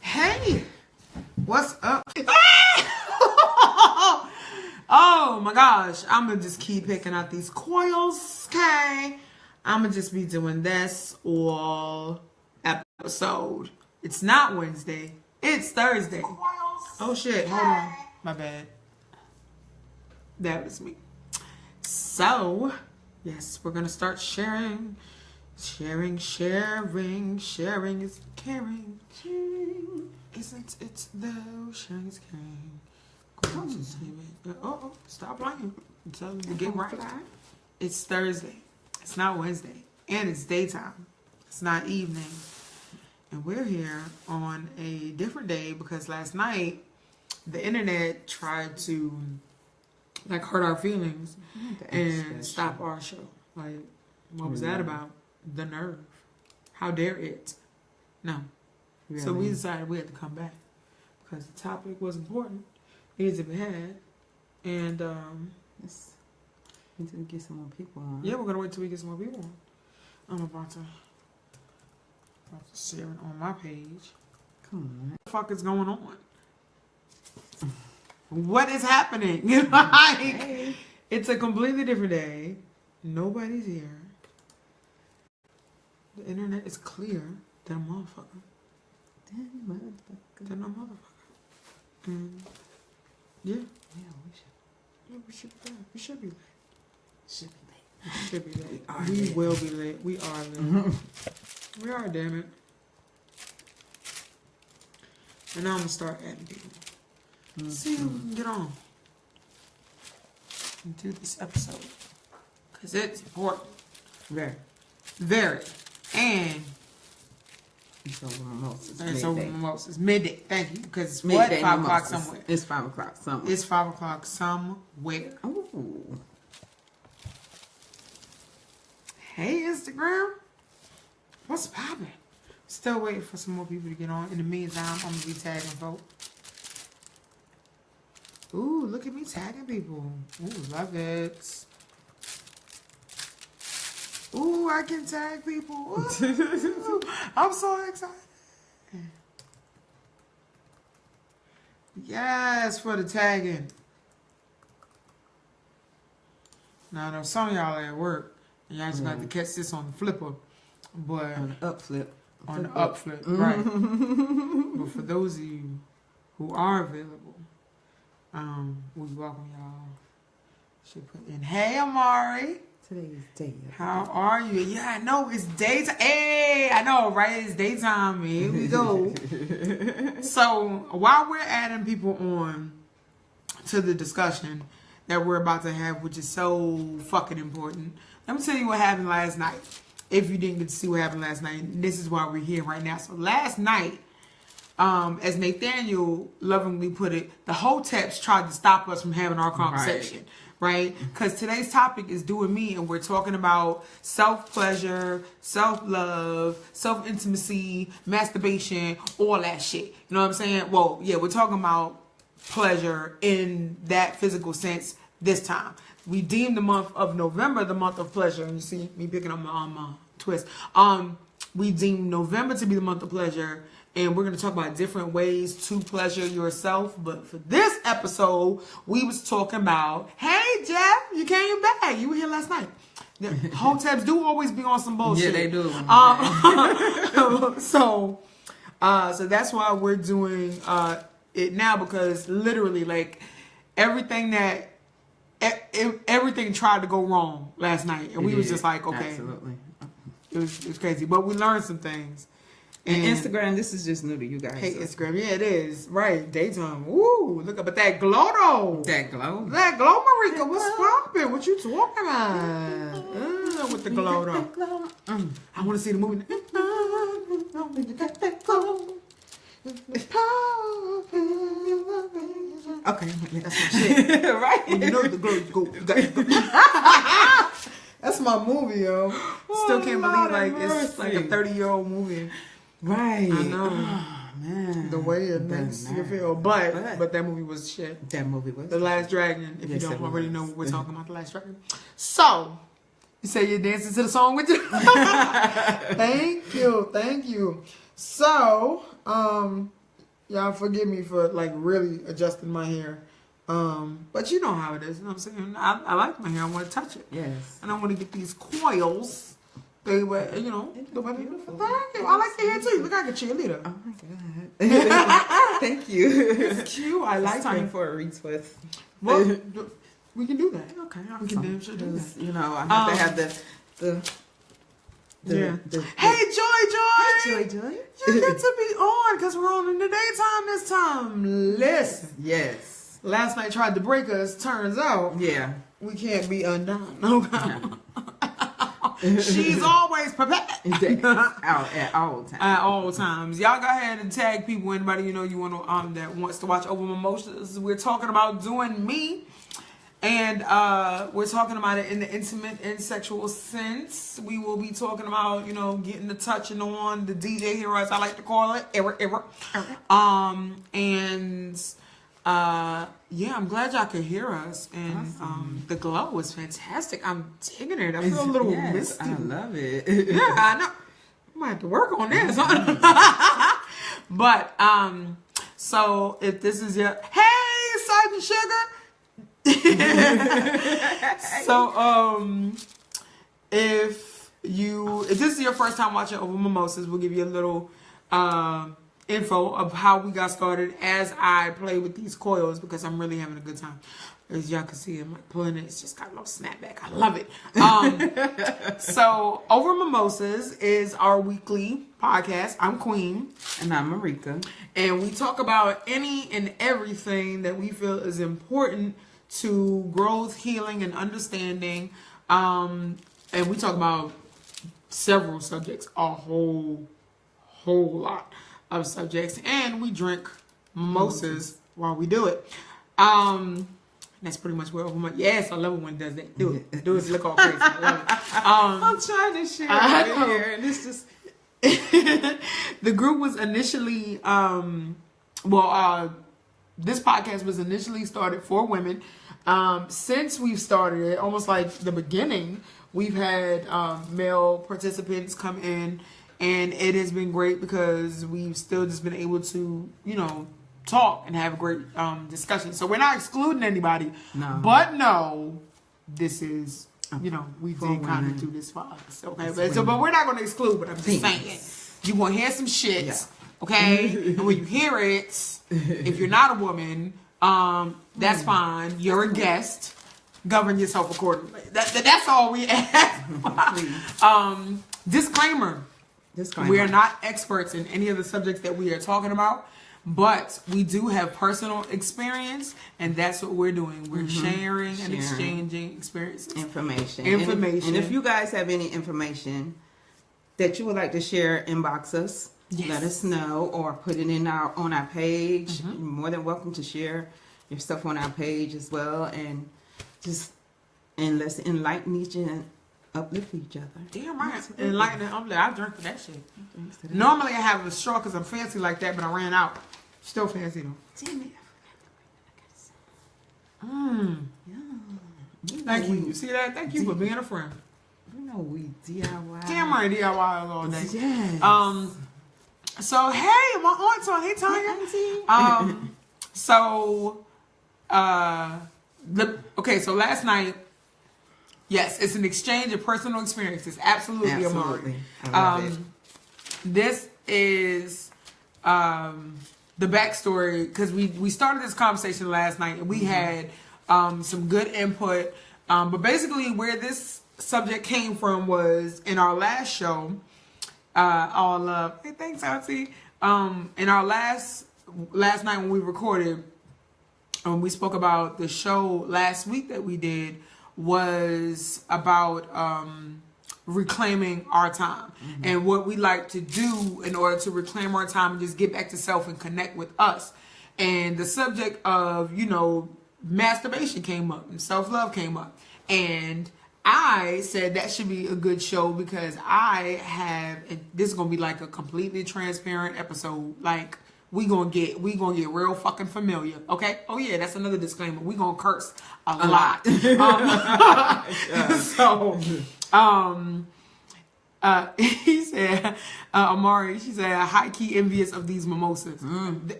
Hey, what's up? Oh my gosh, I'm gonna just keep picking out these coils, okay? I'm gonna just be doing this all episode. It's not Wednesday, it's Thursday. Oh shit, hold on, my bad. That was me. So, yes, we're gonna start sharing. Sharing is caring. Isn't it though? Sharing is caring. Oh, stop playing. Tell them to get right. It's Thursday. It's not Wednesday. And it's daytime. It's not evening. And we're here on a different day because last night the internet tried to hurt our feelings and stop our show. Like, what was that about? The nerve. How dare it? No. Really? So we decided we had to come back because the topic was important. Needs to be had. And until we get some more people on. Yeah, we're gonna wait till we get some more people on. I'm about to share it on my page. Come on. What the fuck is going on? What is happening? Like, it's a completely different day. Nobody's here. The internet is clear than a motherfucker. Than a motherfucker. And yeah. Yeah, we should be late. We should be late. We will be late. We are late. We are, damn it. And now I'm gonna start adding people. See who can get on and do this episode. Because it's important. Very. And it's over mimosas. It's over mimosas. Midday. Thank you. Because it's midday 5 mimosas. o'clock somewhere. It's 5 o'clock somewhere. It's 5 o'clock somewhere. Ooh. Hey, Instagram. What's poppin'? Still waiting for some more people to get on. In the meantime, I'm going to be tagging folks. Ooh, look at me tagging people. Ooh, love it. Ooh, I can tag people. Ooh, I'm so excited. Yes, for the tagging. Now, I know some of y'all at work, and y'all just got to catch this on the flipper. But on the up flip. On the up flip, right. But for those of you who are available, we welcome y'all. Should put in, hey, Amari. Today is day. How are you? Yeah, I know it's daytime. Hey, I know, right? It's daytime. Here we go. So while we're adding people on to the discussion that we're about to have, which is so fucking important, let me tell you what happened last night. If you didn't get to see what happened last night, this is why we're here right now. So last night, as Nathaniel lovingly put it, the Hoteps tried to stop us from having our conversation. Right? Because today's topic is doing me, and we're talking about self-pleasure, self-love, self-intimacy, masturbation, all that shit. You know what I'm saying? Well, yeah, we're talking about pleasure in that physical sense this time. We deemed the month of November the month of pleasure. And you see me picking up my twist. We deemed November to be the month of pleasure. And we're going to talk about different ways to pleasure yourself. But for this episode, we was talking about, hey, Jeff, you came back. You were here last night. The Hoteps do always be on some bullshit. Yeah, they do. So that's why we're doing it now. Because literally, like, everything tried to go wrong last night. And we was just like, okay. Absolutely. It was crazy. But we learned some things. And Instagram, this is just new to you guys. Hey, Instagram, yeah, it is. Right, daytime. Woo, look up at that glow, though. That glow, Marika. What's poppin'? What you talking about? With the glow, though. I want to see the movie. Okay, that's my shit. Right? When you know the glow, you go. That's my movie, yo. Still can't believe, like, it's like a 30-year-old movie. Right. I know. Oh, man. The way it makes you feel. But that movie was shit. That movie was The Last Dragon, if you don't already know what we're talking about, The Last Dragon. So, you say you're dancing to the song with you? Thank you. So, y'all forgive me for like really adjusting my hair. But you know how it is. You know what I'm saying? I like my hair. I want to touch it. Yes. And I want to get these coils. They were, the way beautiful. Thank you. I like your hair too. You look like a cheerleader. Oh my God. Thank you. It's cute. I like it's time it. for a retwist. Well, we can do that. Okay. We can damn sure do that. I have to have Hey, Joy. Joy. You get to be on because we're on in the daytime this time. Listen. Yes. Last night tried to break us. Turns out. Yeah. We can't be undone. Okay. She's always prepared. Out at all times. At all times. Y'all go ahead and tag people. Anybody you want to that wants to watch Over Mimosas. We're talking about doing me. And we're talking about it in the intimate and sexual sense. We will be talking about, getting the touching on, the DJ hero, as I like to call it. I'm glad y'all could hear us. And awesome. The glow was fantastic. I'm digging it. I feel a little misty. I love it. Yeah, I know. I might have to work on this. But, so if this is your, hey, Sergeant Sugar. So if this is your first time watching Over Mimosas, we'll give you a little info of how we got started as I play with these coils because I'm really having a good time. As y'all can see, I'm like pulling it. It's just got a little snapback. I love it. So Over Mimosas is our weekly podcast. I'm Queen. And I'm Marika. And we talk about any and everything that we feel is important to growth, healing, and understanding. And we talk about several subjects, a whole lot of subjects. And we drink mimosas while we do it. That's pretty much where yes, I love it when it does that. Do it. Do it. Look all crazy. I love it. I'm trying to share it here. And it's just... The group was initially, this podcast was initially started for women. Since we've started it, almost like the beginning, we've had male participants come in, and it has been great because we've still just been able to, talk and have a great discussion. So we're not excluding anybody, but no, this is, we did kind of do this for us, okay? But we're not going to exclude, but I'm just saying, you're going to hear some shit, okay? And when you hear it, if you're not a woman, that's fine. You're a guest. Govern yourself accordingly. That's all we ask. Disclaimer. We are not experts in any of the subjects that we are talking about, but we do have personal experience, and that's what we're doing. We're sharing and exchanging experiences. Information. And if you guys have any information that you would like to share, inbox us. Yes. Let us know, or put it on our page. You're more than welcome to share your stuff on our page as well, and let's enlighten each other and uplift each other. Damn right. Enlighten and uplift. I drink for that shit. Normally I have a straw because I'm fancy like that, but I ran out. Still fancy though. Damn it. Thank you. You see that? Thank you for being a friend. You know we DIY. Damn right, DIY all day. Yes. So hey, my aunt's on. Hey Tanya. So last night, yes, it's an exchange of personal experiences. Absolutely. Amari. I love it. This is the backstory, because we started this conversation last night and we had some good input. But basically where this subject came from was in our last show. All love. Hey, thanks, Auntie. In our last night when we recorded, we spoke about the show last week that we did was about reclaiming our time and what we like to do in order to reclaim our time and just get back to self and connect with us. And the subject of, masturbation came up and self-love came up. And I said that should be a good show because this is going to be like a completely transparent episode. Like, we gonna get real fucking familiar, okay? Oh yeah, that's another disclaimer. We gonna curse a lot. He said, Amari, she said, high key envious of these mimosas.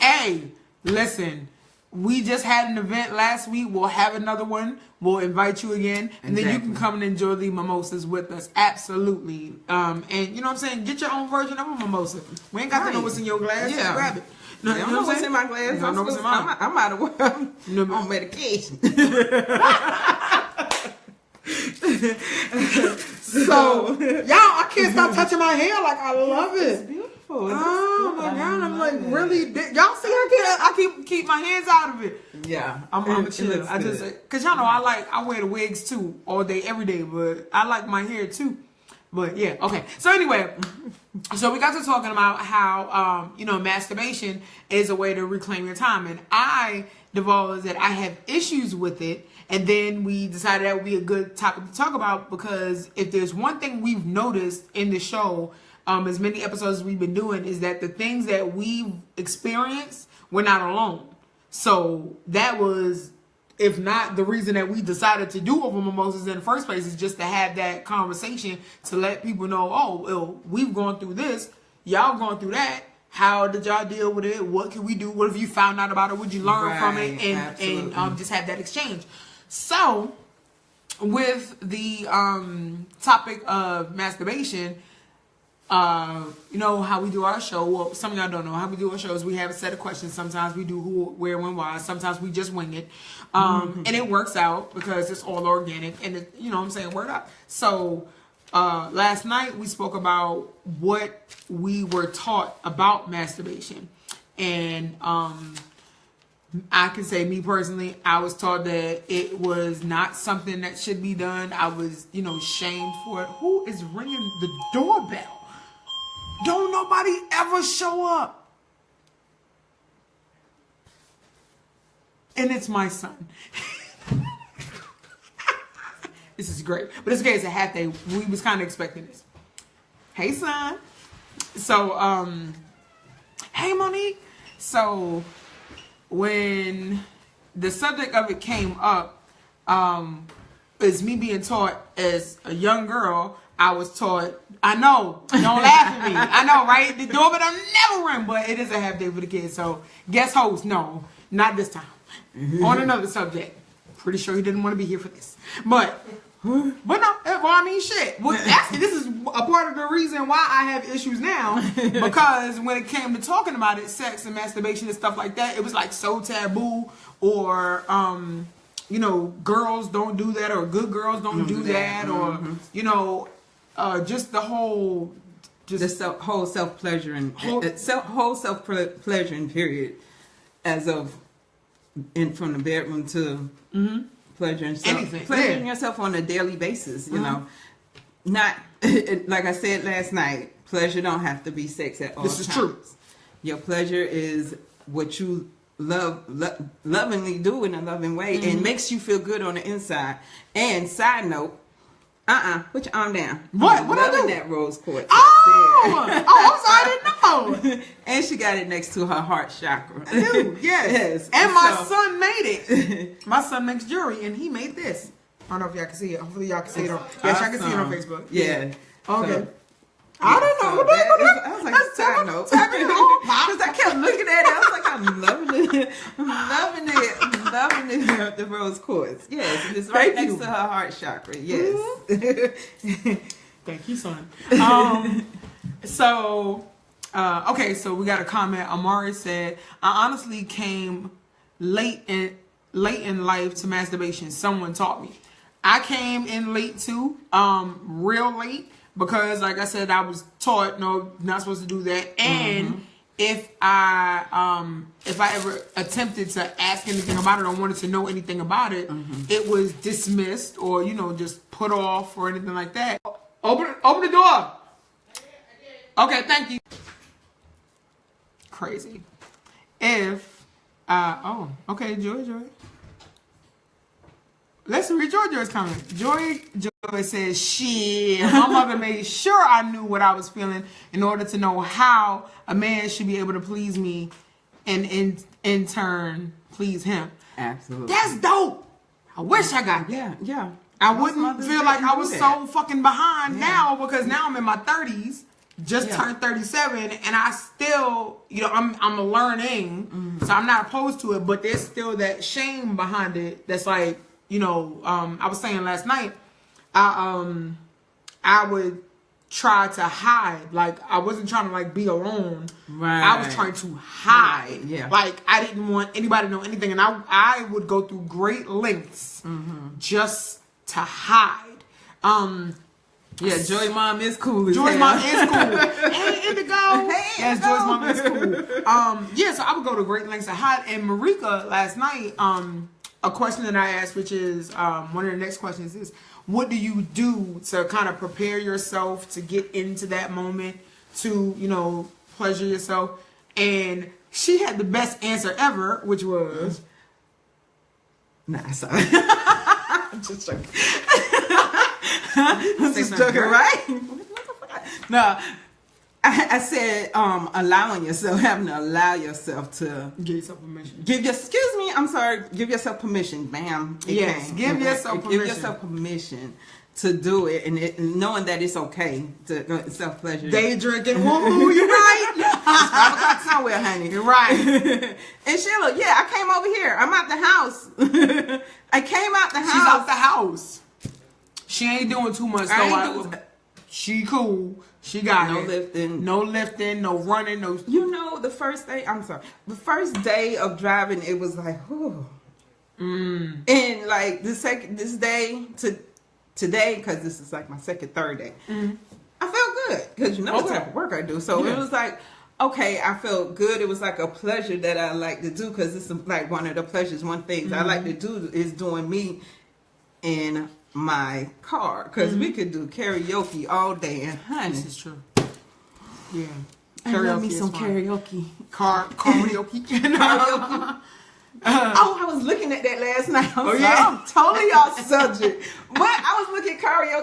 Hey, listen, we just had an event last week. We'll have another one. We'll invite you again. And then you can come and enjoy the mimosas with us. Absolutely. And you know what I'm saying? Get your own version of a mimosa. We ain't got to know what's in your glass. Yeah. Just grab it. No, you know what's in my glass. I know what's in mine. I'm out of work. On medication. So, y'all, I can't stop touching my hair. Like, I love it. It's beautiful. Oh my God, I'm like, really? Y'all see, I keep my hands out of it. Yeah, I'm chill. I just, cause y'all know I wear the wigs too all day, every day, but I like my hair too. But yeah, okay. So anyway, so we got to talking about how, masturbation is a way to reclaim your time. And I divulged that I have issues with it. And then we decided that would be a good topic to talk about, because if there's one thing we've noticed in the show, as many episodes as we've been doing, is that the things that we've experienced, we're not alone. So that was, if not the reason that we decided to do Over Mimosas in the first place, is just to have that conversation to let people know, oh, well, we've gone through this, y'all gone through that. How did y'all deal with it? What can we do? What if you found out about it? Would you learn from it? And just have that exchange. So with the topic of masturbation, you know how we do our show. Well, some of y'all don't know how we do our shows. We have a set of questions. Sometimes we do who, where, when, why. Sometimes we just wing it. And it works out because it's all organic. And, you know what I'm saying, word up. So last night we spoke about what we were taught about masturbation. And I can say, me personally, I was taught that it was not something that should be done. I was, shamed for it. Who is ringing the doorbell? Don't nobody ever show up. And it's my son. This is great. But it's okay, it's a half day. We was kind of expecting this. Hey, son. So, hey, Monique. So, when the subject of it came up, is me being taught as a young girl. I was taught, I know, don't laugh at me. I know, right? The doorbell never ring, but it is a half day for the kids. So, guest host, no, not this time. On another subject. Pretty sure he didn't want to be here for this. But no, well, I mean, shit. Well, this is a part of the reason why I have issues now. Because when it came to talking about it, sex and masturbation and stuff like that, it was like so taboo, or, girls don't do that, or good girls don't do that, or, just the whole... whole self-pleasuring, whole self-pleasuring period, as of, from the bedroom to... pleasuring yourself on a daily basis, you know. Not like I said last night, pleasure don't have to be sex at all times. This is true. Your pleasure is what you lovingly do in a loving way, and makes you feel good on the inside. And side note, put your arm down. What I do? That rose quartz. I didn't know. And she got it next to her heart chakra. Dude, yes. And my son made it. My son makes jewelry, and he made this. I don't know if y'all can see it. Hopefully y'all can see it on. Yes, y'all can see it on Facebook. Yeah. Okay. So, I don't know. I was like, side note. Because I kept looking at it. I was like, I'm loving it. I'm loving it. The rose quartz. Yes. And it's right next to her heart chakra. Yes. Thank you, son. Okay, so we got a comment. Amari said, I honestly came late in life to masturbation. Someone taught me. I came in late too, real late, because like I said, I was taught, no, not supposed to do that. And if I ever attempted to ask anything about it or wanted to know anything about it, it was dismissed or, just put off or anything like that. Open the door. Okay, thank you. Crazy. If, okay, Joy. Let's read Joy's comment. Joy says, shit, my mother made sure I knew what I was feeling in order to know how a man should be able to please me and in turn please him. Absolutely. That's dope. I wish I got that. Yeah. I wouldn't feel like I was so fucking behind now, because now I'm in my 30s, just turned 37, and I still, you know, I'm learning, so I'm not opposed to it, but there's still that shame behind it. That's like, you know, I was saying last night, I would try to hide. Like, I wasn't trying to like be alone. Right. I was trying to hide. Right. Yeah. Like, I didn't want anybody to know anything, and I would go through great lengths just to hide. Yeah, Joy Mom is cool. Joy's mom is cool. Hey, Indigo. Hey, yes, Indigo. Joy's mom is cool. Yeah, so I would go to great lengths to hide. And Marika last night, a question that I asked, which is one of the next questions is, what do you do to kind of prepare yourself to get into that moment, to, you know, pleasure yourself? And she had the best answer ever, which was, nah, sorry. I'm just joking. I'm just joking, right? No, I said allowing yourself, having to allow yourself to give yourself permission. Give yourself permission. Bam. Yes, give yourself permission. Give yourself permission to do it, and knowing that it's okay to go self pleasure. Day drinking, woo, you're right. It's somewhere, honey. You're right. And Sheila, yeah, I came over here. I'm out the house. I came out the house. She's out the house. She ain't doing too much. She cool. She got no it. lifting. No lifting, no running, no. You know, the first day of driving, it was like, whew. And like this day to today, because this is like my third day, I felt good, because you know what type of work I do. So it was like, okay, I felt good. It was like a pleasure that I like to do, because it's like one of the pleasures. One thing I like to do is doing me in my car, because we could do karaoke all day, and honey, This is true. Yeah. I love me some karaoke. Karaoke. Karaoke. I was looking at that last night. I'm totally off subject. But I was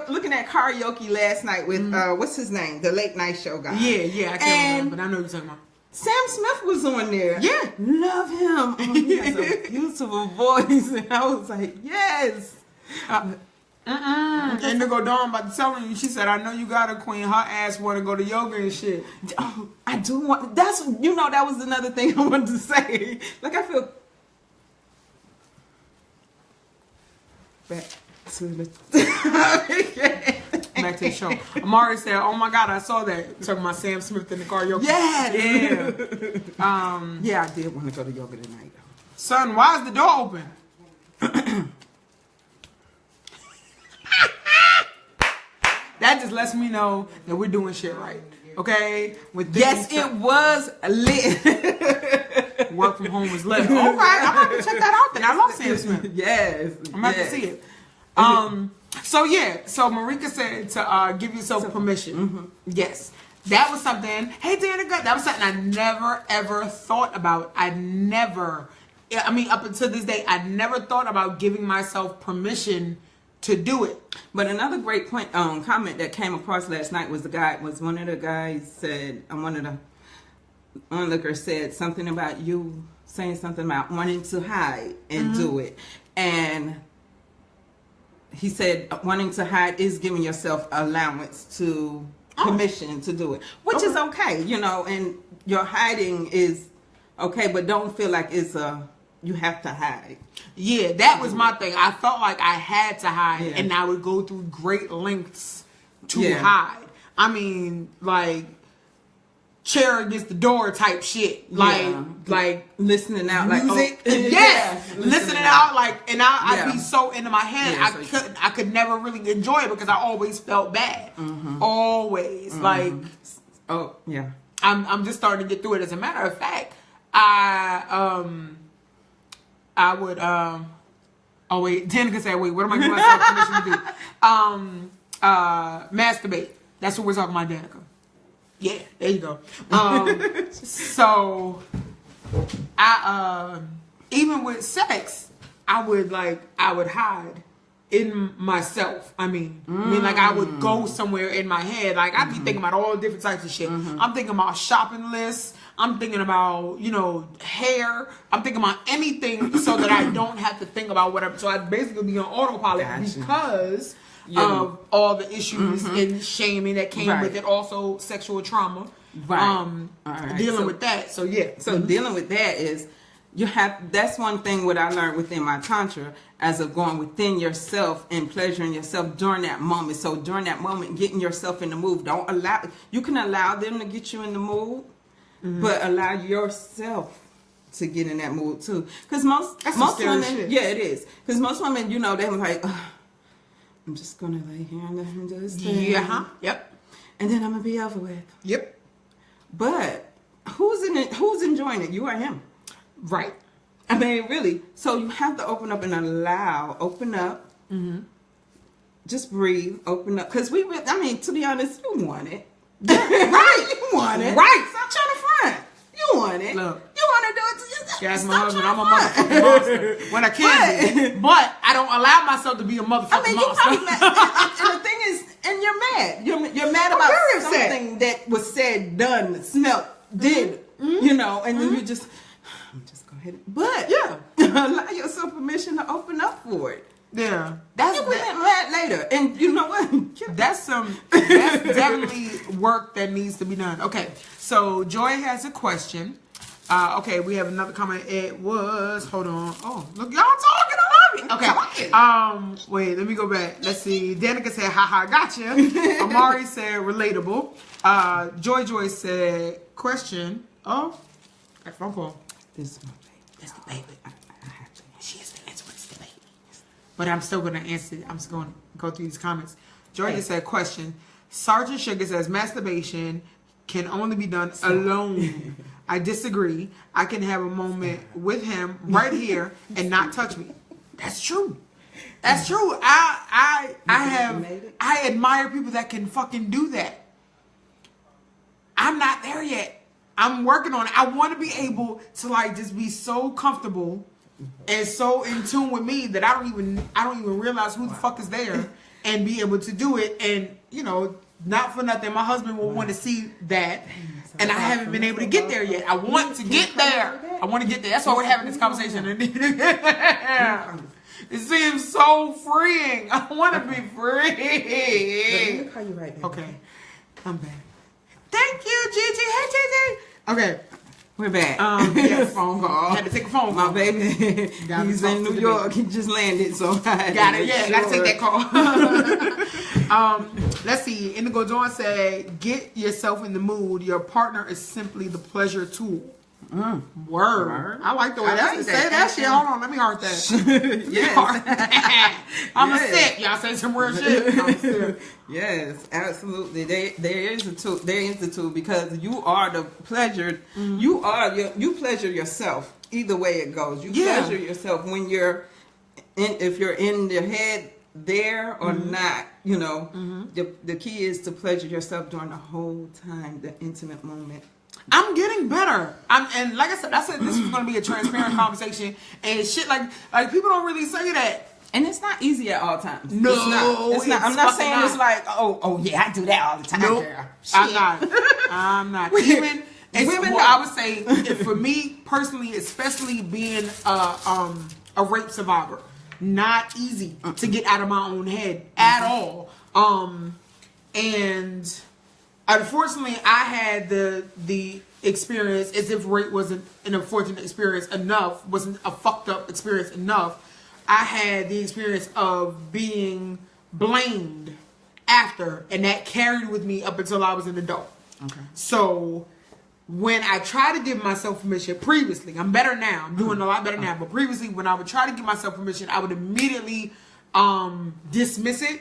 looking at karaoke last night with what's his name, the late night show guy. Yeah, I can't remember, but I know what you're talking about. Sam Smith was on there. Yeah, love him. Oh, he has a beautiful voice, and I was like, yes. Indigo Dawn about to tell you. She said, "I know you got a queen. Her ass want to go to yoga and shit." Oh, I do want. That was another thing I wanted to say. Like, I feel. Back to the show. Amari said, "Oh my God, I saw that." Talking about Sam Smith in the karaoke. Yeah. Yeah, I did want to go to yoga tonight, though. Son, why is the door open? That just lets me know that we're doing shit right. Okay? Yes, it was lit. Work from home was lit. All right, I'm going to check that out then. I love Sam Smith. Yes. I'm going to see it. So Marika said to give yourself permission. Yes. That was something. Hey, Danica, that was something I never, ever thought about. Up until this day, I never thought about giving myself permission to do it. But another great comment that came across last night was one of the guys said, one of the onlookers said something about you saying something about wanting to hide and do it. And he said wanting to hide is giving yourself allowance to permission to do it, which is okay, you know, and your hiding is okay, but don't feel like you have to hide. Yeah, that was my thing. I felt like I had to hide, and I would go through great lengths to hide. I mean, like chair against the door type shit. Like listening out, music. Listening out, like, and I'd be so into my head. I could never really enjoy it because I always felt bad. Always, like, I'm just starting to get through it. As a matter of fact, I would, Danica said, wait, what am I giving myself permission to do? Masturbate. That's what we're talking about, Danica. Yeah, there you go. So, even with sex, I would hide in myself. I mean, I would go somewhere in my head. Like, I'd be thinking about all different types of shit. I'm thinking about shopping lists. I'm thinking about, hair. I'm thinking about anything so that I don't have to think about whatever. So I basically be on autopilot because of all the issues and shaming that came with it. Also, sexual trauma. Dealing with that. So yeah. So dealing with that is that's one thing what I learned within my tantra as of going within yourself and pleasuring yourself during that moment. So during that moment, getting yourself in the mood. You can allow them to get you in the mood, but allow yourself to get in that mood too. Because most women, it is. Because most women, they're like, I'm just gonna lay here and let him do his thing. Yep. And then I'm gonna be over with. Yep. But who's in it? Who's enjoying it? You or him? Right. I mean, really. So you have to open up and allow. Open up. Just breathe. Open up. Because to be honest, you want it. Right. You want it. Right. Stop trying to front. You want it. Look. You want to do it to yourself. That's my husband. I'm a motherfucking monster when I can be. But I don't allow myself to be a motherfucking monster. You're probably mad. And the thing is, and you're mad. You're mad about something that was said, done, smelt, did, and then you just... go ahead. But allow yourself permission to open up for it. Yeah, you'll be mad later, and you know what? That's definitely work that needs to be done. Okay, so Joy has a question. Okay, we have another comment. It was hold on. Oh, look, y'all talking. I love it. Okay. Wait, let me go back. Let's see. Danica said, "Haha, gotcha." Amari said, "Relatable." Joy said, "Question." Oh, that phone call. This is my baby. That's the baby. I have to. She is the answer. It's the baby. But I'm still going to answer. I'm just going to go through these comments. Georgia said, question. Sergeant Sugar says, masturbation can only be done alone. I disagree. I can have a moment with him right here and not touch me. That's true. That's true. I admire people that can fucking do that. I'm not there yet. I'm working on it. I want to be able to just be so comfortable and so in tune with me that I don't even realize who the fuck is there and be able to do it. And not for nothing, my husband will want to see that, and I haven't been able to get there yet. I want to get there. I want to get there. That's why we're having this conversation. It seems so freeing. I want to be free. Let me call you right back. Okay, I'm back. Thank you, Gigi. Hey, Gigi. Okay. We're back. Yes. Phone call. Had to take a phone call. My baby, he's in New York. He just landed, so I got it. Yeah, gotta take that call. Let's see. Indigo Dawn said, "Get yourself in the mood. Your partner is simply the pleasure tool." Word. I like the way that say that shit. Hold on, let me heart that. Yes. I'm a sick. Y'all say some real shit. Yes, absolutely. There is a tool. There is a tool because you are the pleasure. You pleasure yourself. Either way it goes, you pleasure yourself when you're if you're in your head there or not. The key is to pleasure yourself during the whole time, the intimate moment. I'm getting better. And like I said this was going to be a transparent conversation and shit like people don't really say that. And it's not easy at all times. No, it's not. I'm not saying it's like, oh yeah, I do that all the time. Nope. Girl. I'm not. Even women, I would say, for me personally, especially being a rape survivor, not easy to get out of my own head at all. And unfortunately, I had the experience as if rape wasn't an unfortunate experience enough, wasn't a fucked up experience enough. I had the experience of being blamed after, and that carried with me up until I was an adult. Okay. So when I try to give myself permission previously, I'm better now. I'm doing a lot better now. But previously, when I would try to give myself permission, I would immediately dismiss it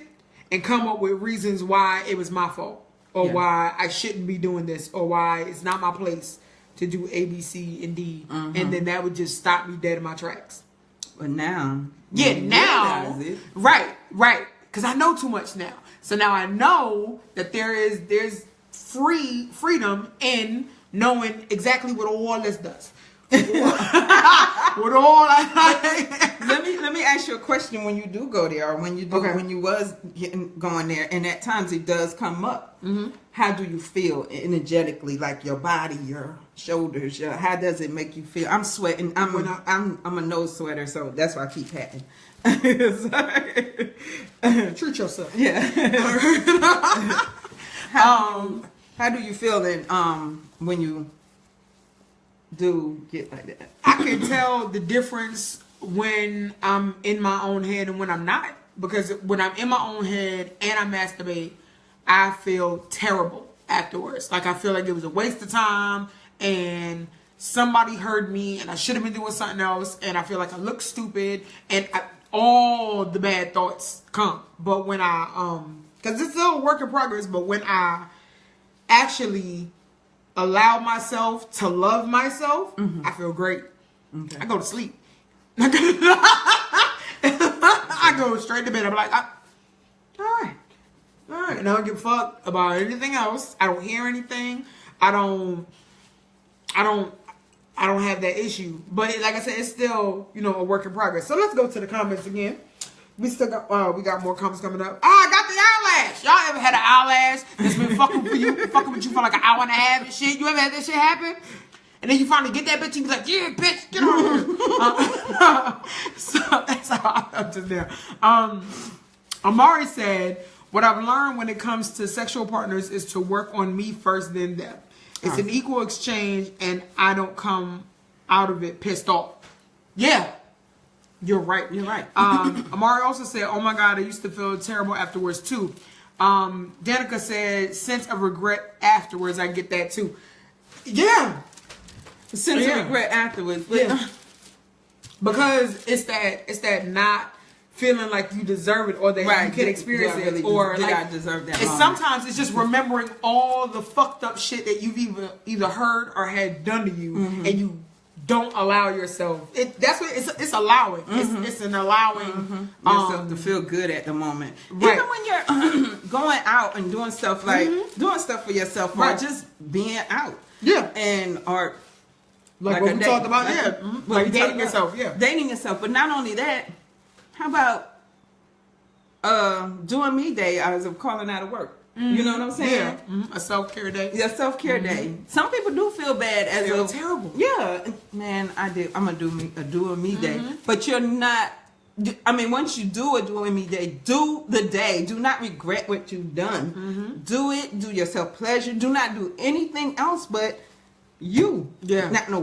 and come up with reasons why it was my fault, or why I shouldn't be doing this, or why it's not my place to do A, B, C, and D. And then that would just stop me dead in my tracks. But now, now, right, because I know too much now. So now I know that there's freedom in knowing exactly what all this does. With all I let me ask you a question. When you do go there, or when you do, when you was going there, and at times it does come up. Mm-hmm. How do you feel energetically, like your body, your shoulders? How does it make you feel? I'm sweating. I'm a nose sweater, so that's why I keep patting. Treat yourself. Yeah. How do you feel then when you do get like that? I can tell the difference when I'm in my own head and when I'm not. Because when I'm in my own head and I masturbate, I feel terrible afterwards. Like I feel like it was a waste of time and somebody heard me and I should have been doing something else and I feel like I look stupid and all the bad thoughts come. But when I, because it's still a work in progress, but when I actually allow myself to love myself, mm-hmm. I feel great. Okay. I go to sleep. I go straight to bed. I'm like, all right. And I don't give a fuck about anything else. I don't hear anything. I don't have that issue. But like I said, it's still, a work in progress. So let's go to the comments again. We still got we got more comments coming up. Oh, I got the eyelash. Y'all ever had an eyelash that's been fucking with you for like an hour and a half and shit? You ever had that shit happen? And then you finally get that bitch and you be like, yeah, bitch, get on here. So that's how I felt just there. Amari said, what I've learned when it comes to sexual partners is to work on me first, then them. It's an equal exchange and I don't come out of it pissed off. Yeah. You're right. You're right. Amari also said, oh my God, I used to feel terrible afterwards too. Danica said, sense of regret afterwards. I get that too. Yeah. Sense of regret afterwards. Yeah. Because it's that not feeling like you deserve it or that you can experience it. Really, or like, I deserve that. And sometimes it's just remembering all the fucked up shit that you've either heard or had done to you, mm-hmm. and you don't allow yourself. That's what it's allowing. Mm-hmm. It's an allowing mm-hmm. yourself to feel good at the moment. Right. Even when you're going out and doing stuff like mm-hmm. doing stuff for yourself, or just being out. Yeah. And or like what we talked about. Yeah. Mm-hmm. Like dating yourself. Yeah. Dating yourself, but not only that. How about doing me day as of calling out of work? Mm-hmm. You know what I'm saying? Yeah. Mm-hmm. A self-care day. Yeah, self-care mm-hmm. day. Some people do feel bad as feel terrible. Yeah. Man, I'm gonna do a doing me day. Mm-hmm. But you're not. I mean, once you do a doing me day, do the day. Do not regret what you've done. Mm-hmm. Do it. Do yourself pleasure. Do not do anything else but you. Yeah. Not no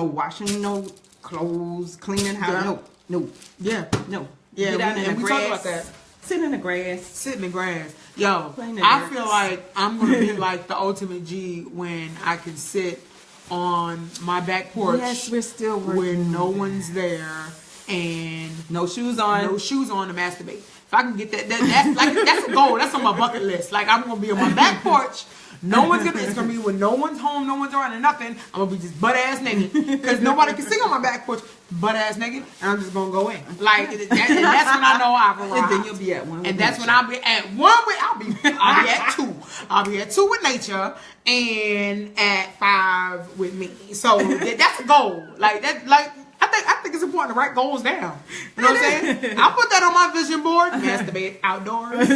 washing, no clothes, cleaning house. Yeah. No. Yeah. No. Yeah. Get out in the we grass. talk about that. Sit in the grass. Sit in the grass. Yo, I feel like I'm going to be like the ultimate G when I can sit on my back porch. Yes, we're still working where no one's there and no shoes on. No shoes on to masturbate. If I can get that's a goal. That's on my bucket list. Like I'm going to be on my back porch. No one's gonna. It's gonna be when no one's home, no one's around, and nothing. I'm gonna be just butt ass naked because nobody can sing on my back porch, butt ass naked, and I'm just gonna go in. Like and that's when I know I've arrived. And then you'll be at one. And that's when I'll be at one with. I'll be at two. I'll be at 2 with nature and at 5 with me. So that's a goal. Like that. Like. I think it's important to write goals down. You know what I'm saying? I'll put that on my vision board. Masturbate outdoors.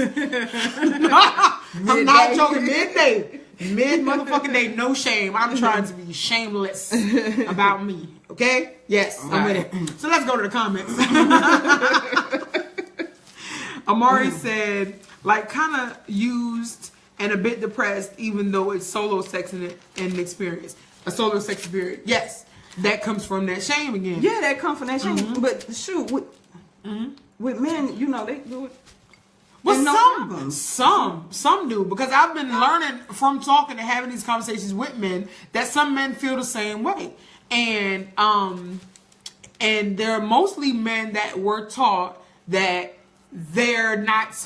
I'm not joking. Midday. Mid motherfucking day. No shame. I'm trying to be shameless about me. Okay? Yes. I'm with it. So let's go to the comments. Amari said, like, kind of used and a bit depressed, even though it's solo sex and an experience. A solo sex experience. Yes. That comes from that shame again. Yeah, that comes from that shame. Mm-hmm. But shoot, with men, they do it. Well, some do, because I've been learning from talking and having these conversations with men that some men feel the same way, and they're mostly men that were taught that they're not.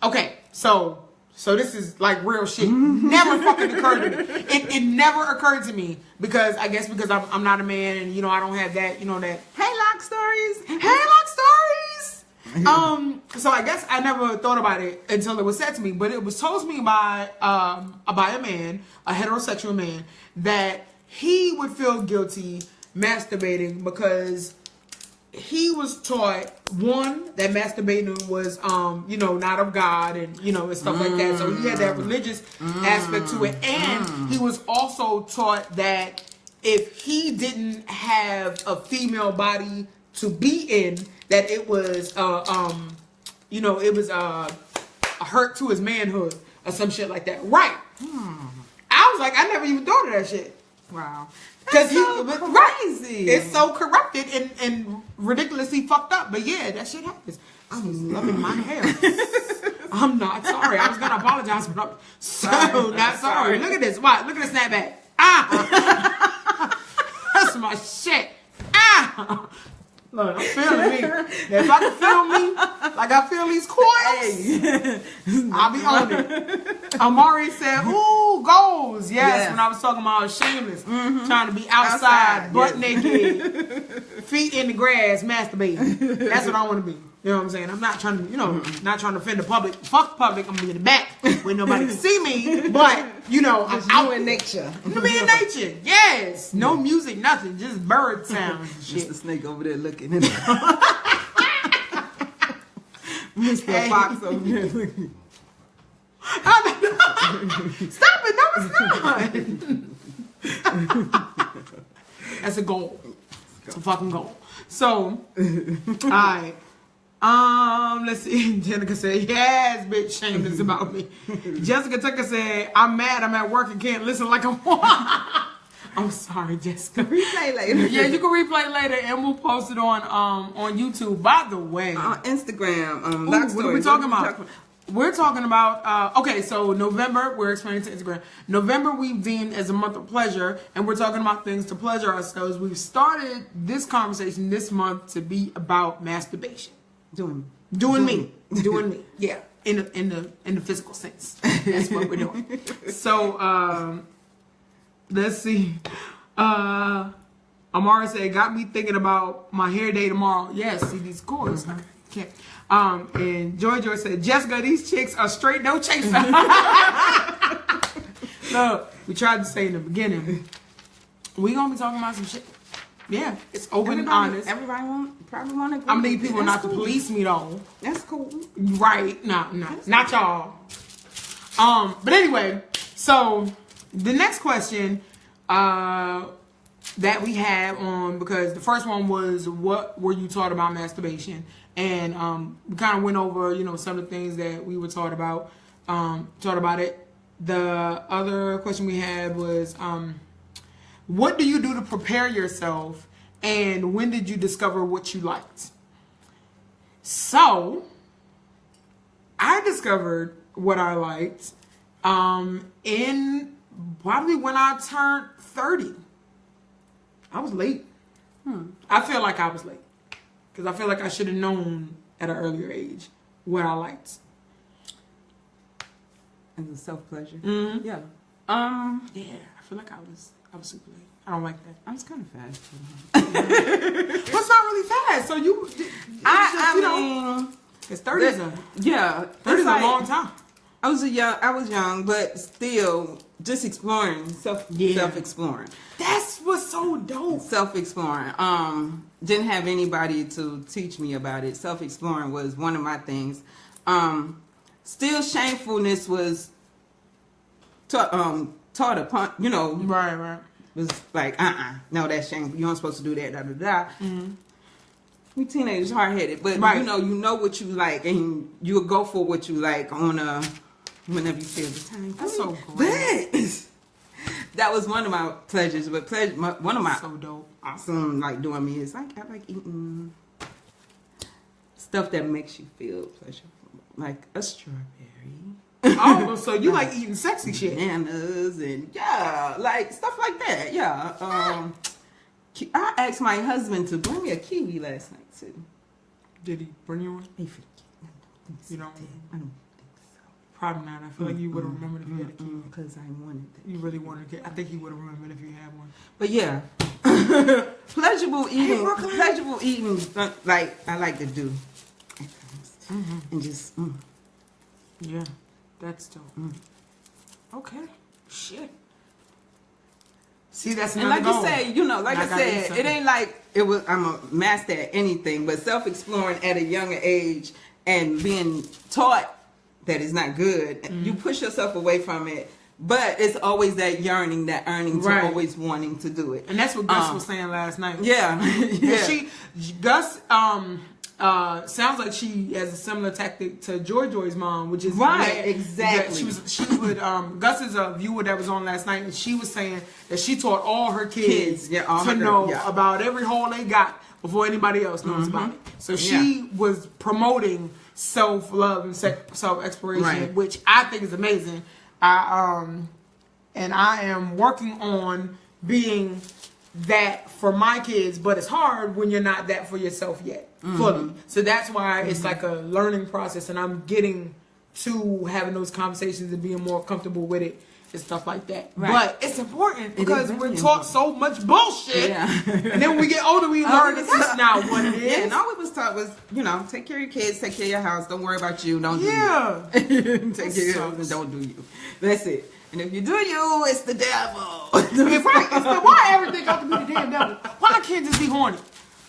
Okay, so this is like real shit. Never fucking occurred to me. It never occurred to me because I guess because I'm not a man and I don't have that that Haylock stories. So I guess I never thought about it until it was said to me. But it was told to me by a man, a heterosexual man, that he would feel guilty masturbating because he was taught, one, that masturbating was not of God and and stuff like that. So he had that religious aspect to it, and he was also taught that if he didn't have a female body to be in, that it was it was a hurt to his manhood or some shit like that. Right. I was like, I never even thought of that shit. Wow. Because crazy. It's so corrupted and ridiculously fucked up. But yeah, that shit happens. I'm loving my hair. I'm not sorry. I was gonna apologize, but I'm so not sorry. Look at this. What? Look at the snapback. That's my shit. Look, I'm feeling me. Now, if I can feel me like I feel these coils, I'll be on it. Amari said, ooh, goals. Yes, when I was talking about shameless, trying to be outside butt naked, feet in the grass, masturbating. That's what I want to be. You know what I'm saying? I'm not trying to, not trying to offend the public. Fuck the public. I'm going to be in the back where nobody can see me. But, I'm out in nature. To be in nature. Yes. No music, nothing. Just bird sounds and shit. Just the snake over there looking at Mr. Fox over there looking. Stop it. No, it's not. That's a goal. It's a fucking goal. So, all right. Let's see. Jenica said, yes, bitch, shameless about me. Jessica Tucker said, I'm mad, I'm at work and can't listen like I'm I'm sorry, Jessica. Replay later. Yeah, you can replay later and we'll post it on YouTube. By the way. On Instagram. What are we talking about? We're talking about, okay, so November, we're explaining to Instagram. November we've deemed as a month of pleasure, and we're talking about things to pleasure ourselves. We've started this conversation this month to be about masturbation. Doing me. Yeah, in the physical sense. That's what we're doing. So, let's see. Amara said, got me thinking about my hair day tomorrow. Yes, see these cords. Okay. And Joy said, Jessica, these chicks are straight no chaser. Look, we tried to say in the beginning, we gonna be talking about some shit. Yeah, it's open and honest. Everybody probably want to. I need people not to police me though. That's cool. Right? No, not y'all. But anyway, so the next question that we had on, because the first one was, what were you taught about masturbation? And we kind of went over, some of the things that we were taught about it. The other question we had was, what do you do to prepare yourself, and when did you discover what you liked? So, I discovered what I liked in probably when I turned 30. I was late. I feel like I was late. Because I feel like I should have known at an earlier age what I liked. As a self-pleasure? Mm-hmm. Yeah. Yeah, I feel like I was super late. I don't like that. I was kind of fast. Well, it's not really fast. So you mean, it's 30s. Yeah. 30s a long time. I was young, but still just exploring, self-exploring. That's what's so dope. Self-exploring. Didn't have anybody to teach me about it. Self-exploring was one of my things. Still, shamefulness was taught upon, Right. Was like, no, that's shameful. You aren't supposed to do that, Mm-hmm. We teenagers hard-headed, but right. you know what you like, and you'll go for what you like on whenever you feel the time. That's so great. That was one of my pleasures, but one of my so dope. Awesome doing me is I like eating stuff that makes you feel pleasurable, like a strawberry. Oh, so you like eating sexy shit? Bananas and stuff like that. Yeah. I asked my husband to bring me a kiwi last night too. Did he bring you one? You don't? I don't think so. Probably not. I feel like you would have remembered if you had a kiwi. Because I wanted it. You really wanted it. I think you would have remembered if you had one. But yeah, pleasurable eating. Like I like to do, and just. Yeah, that's dope. Okay, shit. See, that's And another like goal. you say, you know, like I gotta eat said, something. it ain't like I'm a master at anything, but self-exploring at a younger age and being taught that it's not good, you push yourself away from it. But it's always that yearning, that yearning to always wanting to do it. And that's what Gus was saying last night. Yeah. Yeah. Gus sounds like she has a similar tactic to Joy's mom, which is exactly. Gus is a viewer that was on last night, and she was saying that she taught all her kids to know about every hole they got before anybody else knows about it. So she was promoting self-love and self-exploration, which I think is amazing. And I am working on being that for my kids, but it's hard when you're not that for yourself yet fully. So that's why it's like a learning process, and I'm getting to having those conversations and being more comfortable with it and stuff like that. Right. But it's important because we're taught so much bullshit, and then when we get older, we learn that that's not what it is. Yeah, and all we was taught was, take care of your kids, take care of your house, don't worry about you, don't do you. Take care of your house and don't do you. That's it. And if you do you, it's the devil. Right. So why everything got to be the damn devil? Why I can't just be horny?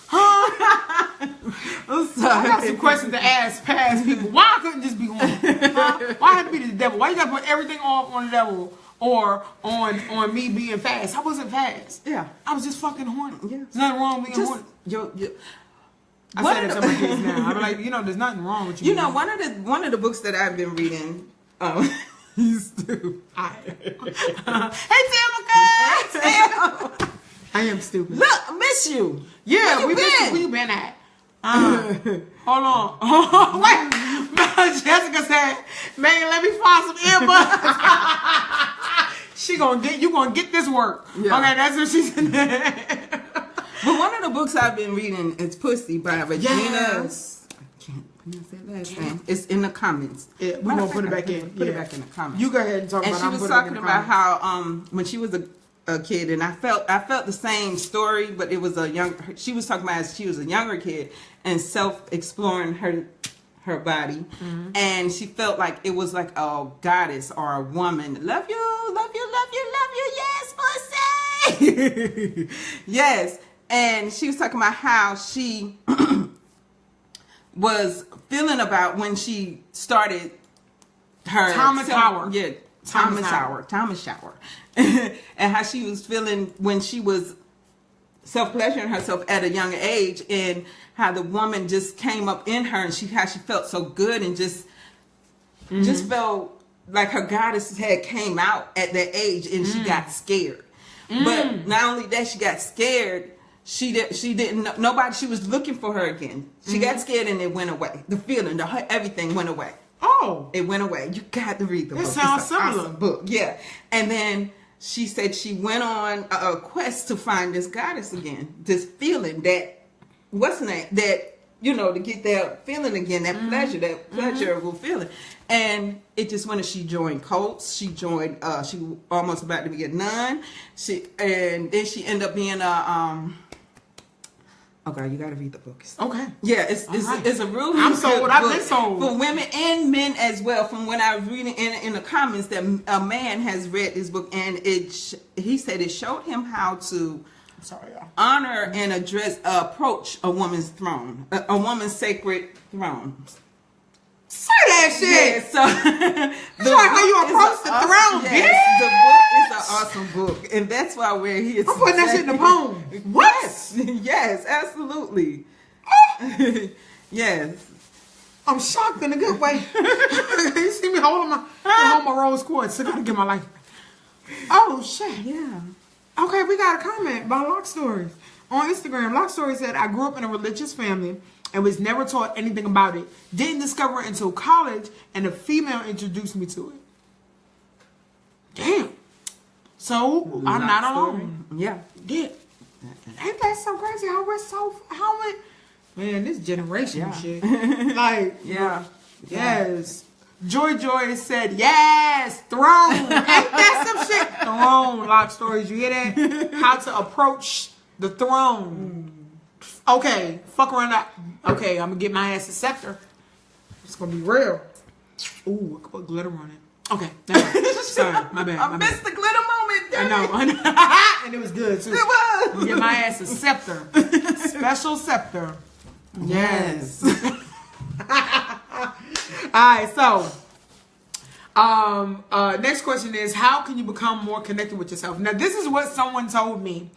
Huh? I'm sorry. I got some questions to ask past people. Why I couldn't just be horny? Huh? Why I had to be the devil? Why you got to put everything on the devil or on me being fast? I wasn't fast. Yeah. I was just fucking horny. Yeah. There's nothing wrong with being horny. I say that to my kids now. I'm like, there's nothing wrong with you. One of the books that I've been reading. You stupid. Hey, Tamika! I am stupid. Look, I miss you. Yeah, we miss you. Where you been at? Hold on. Wait. Jessica said, man, let me find some earbuds. You gonna get this work. Yeah. Okay, that's what she said. But one of the books I've been reading is Pussy by Regina. Yes. Last name. It's in the comments. Yeah, we're gonna put it back in. Put it back in the comments. You go ahead and talk about it. And she was talking about how when she was a kid, and I felt the same story, but it was she was talking about as she was a younger kid and self-exploring her body, and she felt like it was like a goddess or a woman. Love you, yes, pussy. Yes. And she was talking about how she was feeling about when she started her Thomas Howard. Yeah, Thomas Howard. And how she was feeling when she was self-pleasuring herself at a young age, and how the woman just came up in her, and how she felt so good and just felt like her goddess had came out at that age, and she got scared. But not only that, she got scared. She didn't know nobody. She was looking for her again. She got scared and it went away. The feeling, everything went away. Oh, it went away. You got to read the book. It sounds it's an similar. Awesome book, yeah. And then she said she went on a quest to find this goddess again. This feeling that to get that feeling again, that pleasure, that pleasurable feeling. And it just went, and she joined cults. She joined. She almost about to be a nun. And then she ended up being a. Okay, you got to read the book. Okay. Yeah, it's a real. I'm sold. I've been sold for women and men as well. From when I was reading in the comments that a man has read this book, and he said it showed him how to honor and approach a woman's throne, a woman's sacred throne. Say that shit. Yeah, so that's how you approach the throne. Yes, the book is an awesome book, and that's why we're here. I'm putting that shit in the poem. What? Yes, absolutely. Yes. I'm shocked in a good way. You see me holding my rose quartz, so I gotta get my life. Oh shit. Yeah. Okay, we got a comment by Lock Stories on Instagram. Lock Stories said, I grew up in a religious family and was never taught anything about it. Didn't discover it until college, and a female introduced me to it. Damn. So I'm not alone. Yeah. Yeah. Ain't that so crazy? Man, this generation shit. Like, yes. Joy said, yes, throne. Ain't that some shit? Throne, Lock Stories. You hear that? How to approach the throne. Okay, fuck around that. Okay, I'm gonna get my ass a scepter. It's gonna be real. Ooh, I could put glitter on it. Okay, sorry, my bad. I missed the glitter moment. Okay. I know. And it was good too. It was. Get my ass a scepter. Special scepter. Yes. Alright, so next question is, how can you become more connected with yourself? Now, this is what someone told me,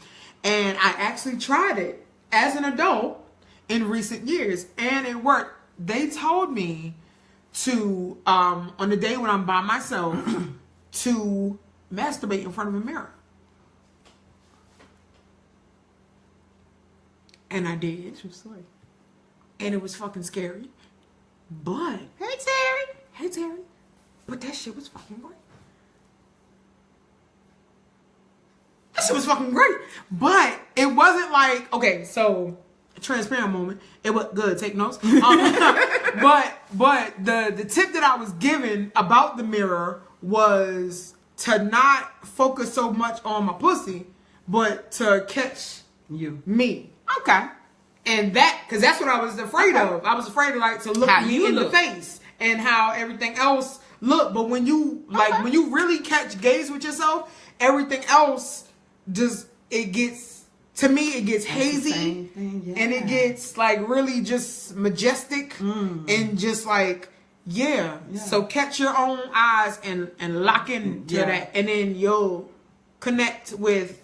and I actually tried it as an adult in recent years, and it worked. They told me to, on the day when I'm by myself, to masturbate in front of a mirror. And I did. True story. And it was fucking scary. But, hey Terry. But that shit was fucking great. That shit was fucking great. But it wasn't like, okay, so transparent moment. It was good. Take notes. But the tip that I was given about the mirror was to not focus so much on my pussy, but to catch me. Okay. And that, because that's what I was afraid of. I was afraid of, like, to look How me you in look. the face and how everything else looked. But when you, like, when you really gaze with yourself, everything else just, it gets, to me, it gets hazy. Same thing, yeah. And it gets, like, really just majestic and just, like, yeah. So catch your own eyes and lock into that. And then you'll connect with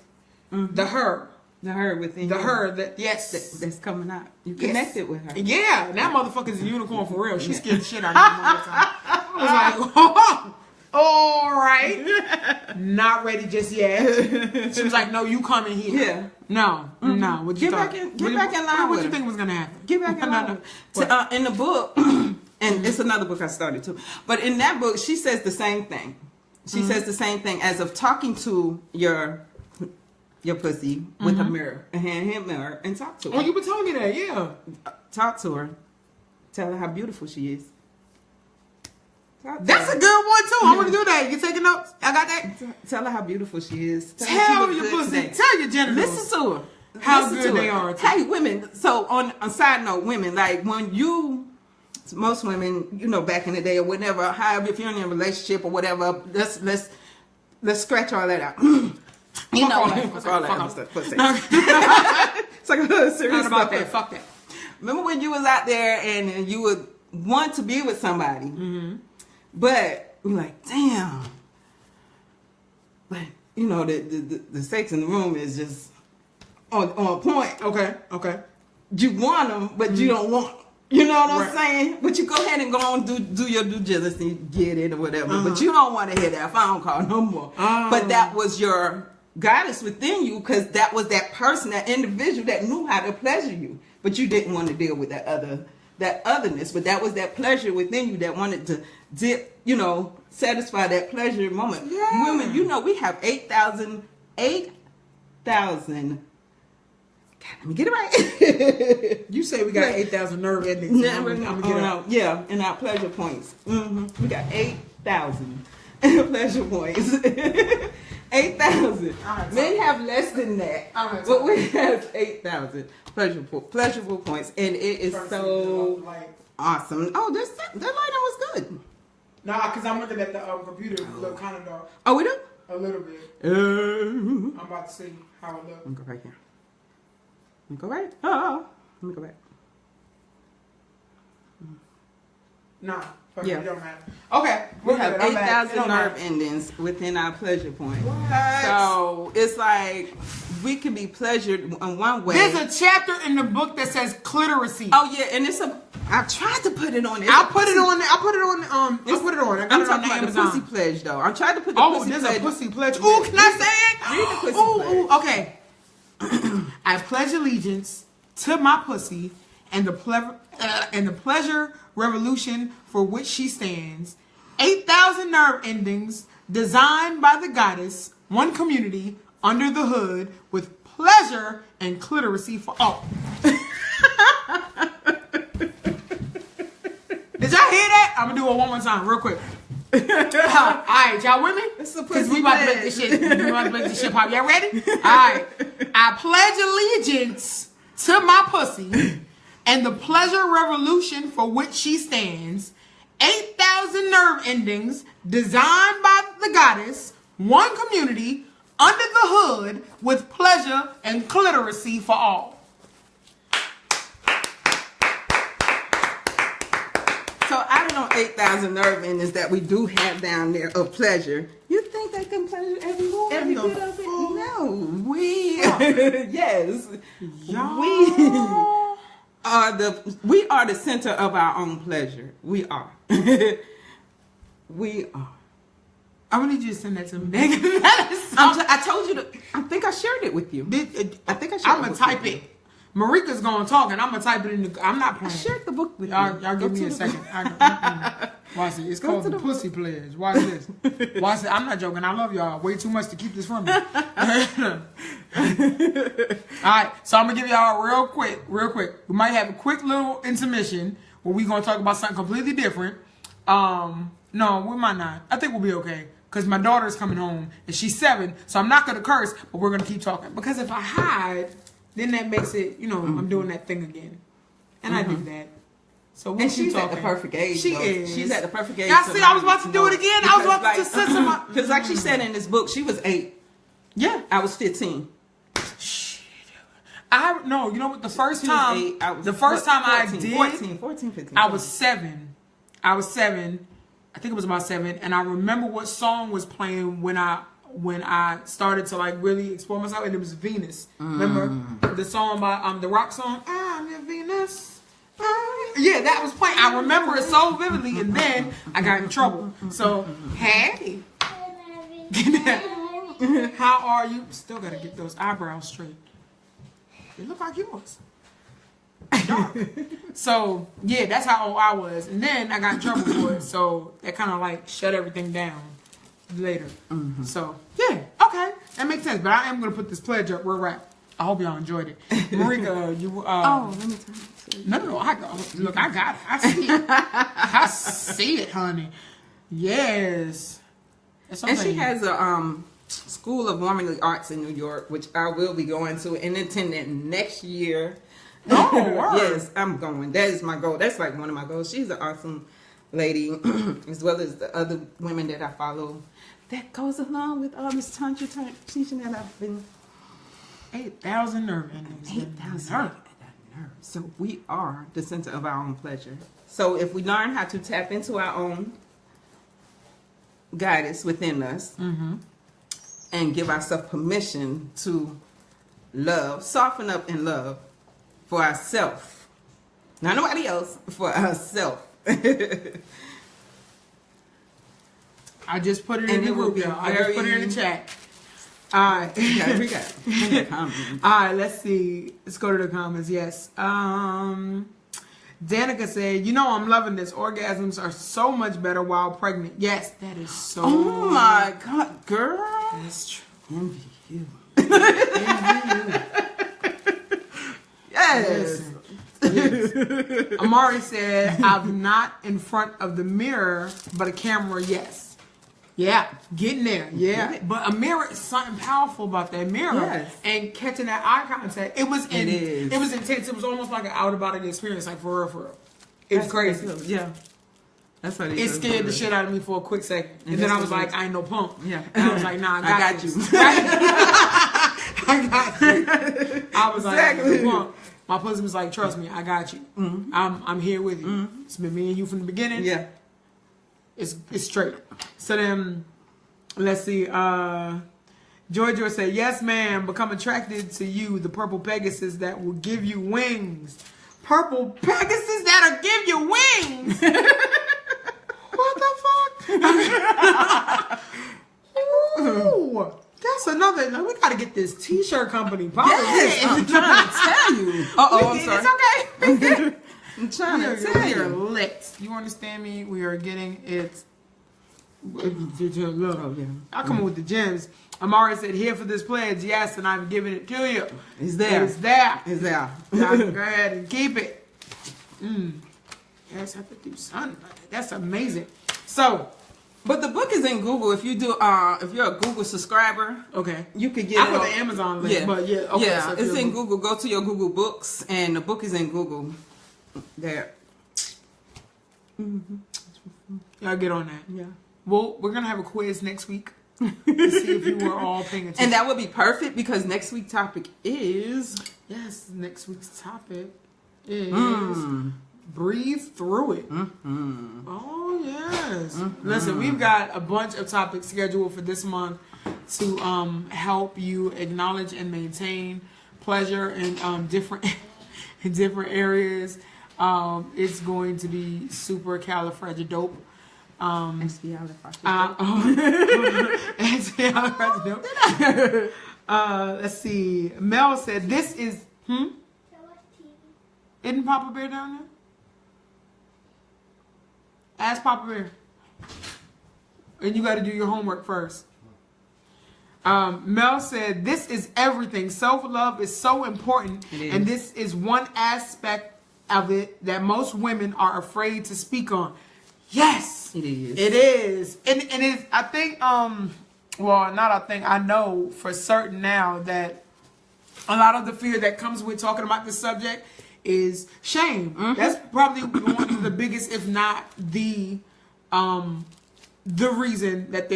the her. The her within The you. her that, yes. That's coming out. You connected with her. Yeah, that motherfucker's a unicorn for real. She scared the shit out of me all the time. I was like, oh, all right. Not ready just yet. She was like, no, you coming here. Yeah. No, no. What you Get back in line What with you her. think was going to happen? Get back in line. In the book, and it's another book I started too, but in that book, she says the same thing. She says the same thing as of talking to your pussy with a mirror, a handheld mirror, and talk to her. Oh, you been telling me that, yeah. Talk to her. Tell her how beautiful she is. That's a good one too. I want to do that. You taking notes? I got that. Tell her how beautiful she is. Tell your pussy. Tell your genitals. Listen to her. How Listen good to they her. are. Hey, women. So on a side note, women, like when most women, you know, back in the day or whatever, however, if you're in a relationship or whatever, let's scratch all that out. You know, fuck all that other stuff. It's like a serious Not about stuff. that. Fuck that. Remember when you was out there and you would want to be with somebody, but you're like, damn. But you know the sex in the room is just on point. Okay. You want them, but you don't want. You know what I'm saying? But you go ahead and go on do your due diligence and get it or whatever. But you don't want to hear that phone call no more. But that was your goddess within you, because that was that person, that individual that knew how to pleasure you. But you didn't want to deal with that otherness. But that was that pleasure within you that wanted to satisfy that pleasure moment. Yeah. Women, you know, we have 8,000. Let me get it right. You say we got 8,000 nerve endings. I'm gonna get out. Yeah, and our pleasure points. We got 8,000 pleasure points. 8,000. Right, Men have less than that, but we have 8,000 pleasurable points, and it is so awesome. Oh, that lighting was good. Nah, because I'm looking at the computer. It look kind of dark. Oh, we do? A little bit. I'm about to see how it looks. Let me go right here. Let me go right. Oh, let me go back. Nah, Yeah. it don't matter. Okay, We have 8,000 nerve endings within our pleasure point. What? So it's like we can be pleasured in one way. There's a chapter in the book that says clitoracy. Oh yeah, and I tried to put it on it. I put it on. I put it on. I got I'm it on talking the about Amazon. the pussy pledge though. I tried to put the pussy There's pledge. a pussy pledge. Ooh, can I say it? Read the pussy pledge. Okay. I pledge allegiance to my pussy and the pleasure revolution for which she stands. 8,000 nerve endings designed by the goddess. One community under the hood with pleasure and clitoracy for all. Did y'all hear that? I'm gonna do it one more time, real quick. All right, y'all with me? Because we about to make this shit. We about to make this shit pop. Y'all ready? All right. I pledge allegiance to my pussy and the pleasure revolution for which she stands. 8,000 nerve endings designed by the goddess. One community under the hood with pleasure and clitoracy for all. So out of them 8,000 nerve endings that we do have down there of pleasure, you think they can pleasure every bit of it? No, we yes, we are the center of our own pleasure. We are. We are. I really just send that to me. I told you to. I think I shared it with you. I think I shared I'm gonna type it. Marika's gonna talk, and I'm gonna type it in the. I'm not playing. I shared the book with y'all. Y'all give me a second. Watch it. It's called the Pussy Pledge. Watch this. Watch it. I'm not joking. I love y'all way too much to keep this from me. All right, so I'm gonna give y'all real quick. We might have a quick little intermission where we're gonna talk about something completely different. No, we might not. I think we'll be okay. Because my daughter's coming home and she's 7, so I'm not going to curse, but we're going to keep talking. Because if I hide, then that makes it, I'm doing that thing again. And I do that. So we'll keep talking. At the perfect age. She is. She's at the perfect age. Y'all see, I was about to do it again. I was about to sit to my... Because like she said in this book, she was 8. Yeah. I was 15. Shit. You know what? The first time I did... 14, 15. I was 7. I think it was about 7, and I remember what song was playing when I started to like really explore myself, and it was Venus. Remember the song by the rock song? I'm your Venus. Yeah, that was playing. I remember it so vividly, and then I got in trouble. So hey, how are you? Still gotta get those eyebrows straight. They look like yours. Dark. So yeah, that's how old I was, and then I got in trouble for it. So that kind of like shut everything down later. So yeah, okay, that makes sense. But I am gonna put this pledge up. We're wrapped. I hope y'all enjoyed it. Marika, you. Let me tell you. No. I got it. I see it. I see it, honey. Yes. And she has a School of Womanly Arts in New York, which I will be going to and attending next year. Oh, word. Yes, I'm going. That is my goal. That's like one of my goals. She's an awesome lady, as well as the other women that I follow. That goes along with all this tantra teaching that I've been. 8,000 nerve endings. 8,000 nerve. So we are the center of our own pleasure. So if we learn how to tap into our own guidance within us and give ourselves permission to love, soften up in love, for ourselves, not nobody else, for ourselves. I just put it in the group, y'all. I just put it in the chat. All right. We got comments. All right, let's see. Let's go to the comments. Yes. Danica said, I'm loving this. Orgasms are so much better while pregnant. Yes, that is so. Oh my God, girl. That's true. Envy you. Yes. Amari said, I'm not in front of the mirror, but a camera, yes. Yeah, getting there. Yeah. But a mirror is something powerful about that mirror. Yes. And catching that eye contact. It was intense. It was almost like an out of body experience, like for real. It was crazy. Yeah. That's what it scared the shit out of me for a quick second. And then I was like, I ain't no punk. Yeah. And I was like, nah, I got you. I got you. I was like, I ain't no punk. My pussy was like, trust me, I got you. I'm here with you. It's been me and you from the beginning. Yeah. It's straight. So then, let's see. Georgia said, yes, ma'am, become attracted to you, the purple Pegasus that will give you wings. Purple Pegasus that'll give you wings? What the fuck? Ooh. That's another. We gotta get this T-shirt company. Yes, I'm trying to tell you. I'm sorry. It's okay. I'm trying to tell we are you. lit. You understand me? We are getting it. Look, I come with the gems. Amari said, here for this pledge. Yes, and I've given it to you. It's there. It's there. It's there. Y'all can go ahead and keep it. Yes, I have to do something. That's amazing. So. But the book is in Google. If you do, if you're a Google subscriber, okay, you could get. I put the Amazon link, but yeah, okay, yeah, so it's in Google. Go to your Google Books, and the book is in Google. There. Y'all get on that. Yeah. Well, we're gonna have a quiz next week. to see if you were all paying attention. And that would be perfect because next week's topic is... Yes, next week's topic is breathe through it. Mm-hmm. Oh, yes. Mm-hmm. Listen, we've got a bunch of topics scheduled for this month to help you acknowledge and maintain pleasure in different in different areas. It's going to be super califragidope. Let's see. Mel said this is Isn't Papa Bear down there? Ask Papa Bear. And you got to do your homework first. Mel said this is everything. Self-love is so important, and this is one aspect of it that most women are afraid to speak on. Yes, it is. It is, and it's. I think. Well, not I think. I know for certain now that a lot of the fear that comes with talking about this subject is shame. Mm-hmm. That's probably one of the biggest, if not the reason that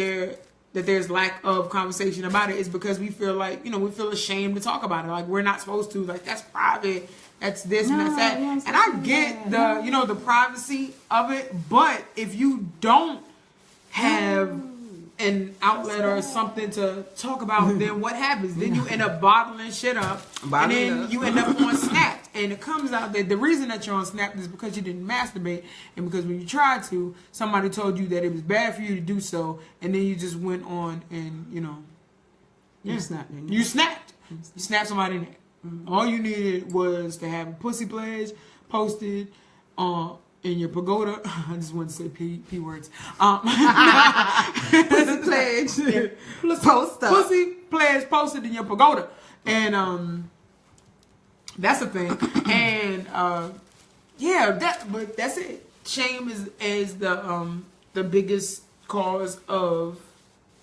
there's lack of conversation about it is because we feel like, we feel ashamed to talk about it. Like we're not supposed to. Like that's private. That's this and that's that. And I get the privacy of it, but if you don't have an outlet or something to talk about, then what happens? Then you end up bottling shit up, and then you end up on Snap. And it comes out that the reason that you're on Snap is because you didn't masturbate, and because when you tried to, somebody told you that it was bad for you to do so, and then you just went on and you snapped. You snapped. You snapped somebody in it. Mm-hmm. All you needed was to have a pussy pledge posted in your pagoda. I just want to say P words. Pussy pledge. Yeah. Post up. Pussy pledge posted in your pagoda. And that's the thing. And but that's it. Shame is the biggest cause of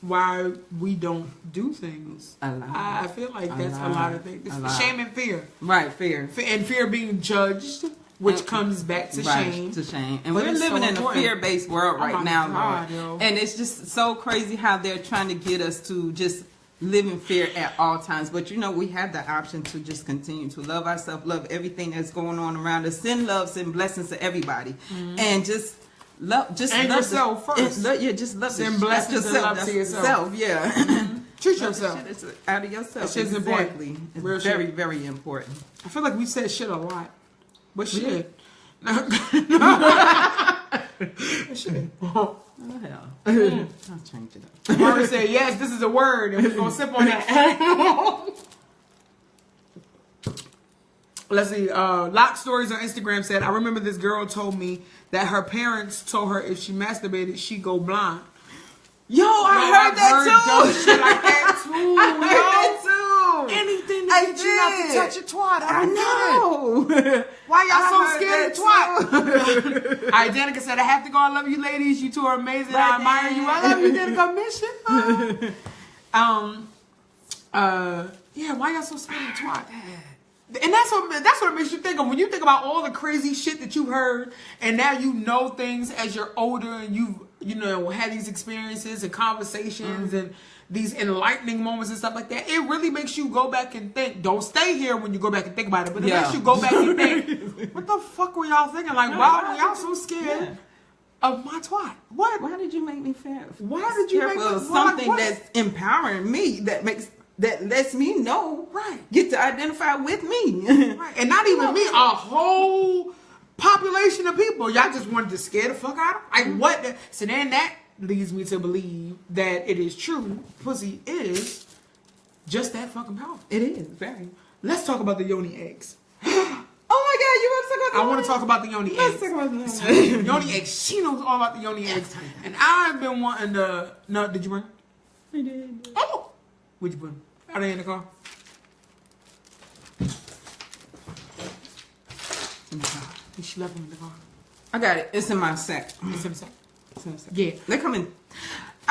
why we don't do things. I feel like that's a lot of things. It's shame and fear. Right, fear. And fear of being judged, which comes back to shame. To shame. And we're living in a fear-based world right now, Lord. And it's just so crazy how they're trying to get us to just live in fear at all times. But we have the option to just continue to love ourselves, love everything that's going on around us, send love, send blessings to everybody, and just love yourself first. Just love. Send blessings and love to yourself. Yeah. Treat yourself. It's out of yourself. It's exactly. Important. It's very, very important. I feel like we said shit a lot. But shit. Shit. Oh, hell. I'll change it up. Mara said, yes, this is a word, and we're going to sip on that. Let's see. Lock Stories on Instagram said, I remember this girl told me that her parents told her if she masturbated, she'd go blind. Yo, I heard that too. Shit like that too. I heard that too. Anything to get you not to touch your twat. I know. Why y'all so scared of twat? All right, Danica said, I have to go. I love you ladies. You two are amazing. I admire you. I love you, Danica. Miss you. Yeah, why y'all so scared of twat? And that's what it makes you think of. When you think about all the crazy shit that you've heard, and now you know things as you're older, and you've had these experiences and conversations and these enlightening moments and stuff like that, it really makes you go back and think. Don't stay here when you go back and think about it, but it makes you go back and think, what the fuck were y'all thinking? Like, why were y'all so scared of my twat? What? Why did you make me feel? Why did you make me something that's empowering me, that lets me know, get to identify with me. Right. And not even me, a whole population of people. Y'all just wanted to scare the fuck out of them. Like, what? So then that leads me to believe that it is true. Pussy is just that fucking powerful. It is, very. Let's talk about the yoni eggs. Oh my God, you want to talk about the I want to talk about the yoni eggs. Let's talk about the yoni eggs. She knows all about the yoni eggs. And I've been wanting to... No, did you bring? I did. Oh! Where'd you put them? Are they in the car? She left them in the car. I got it. It's in my sack. It's in the sack. Yeah. They come in.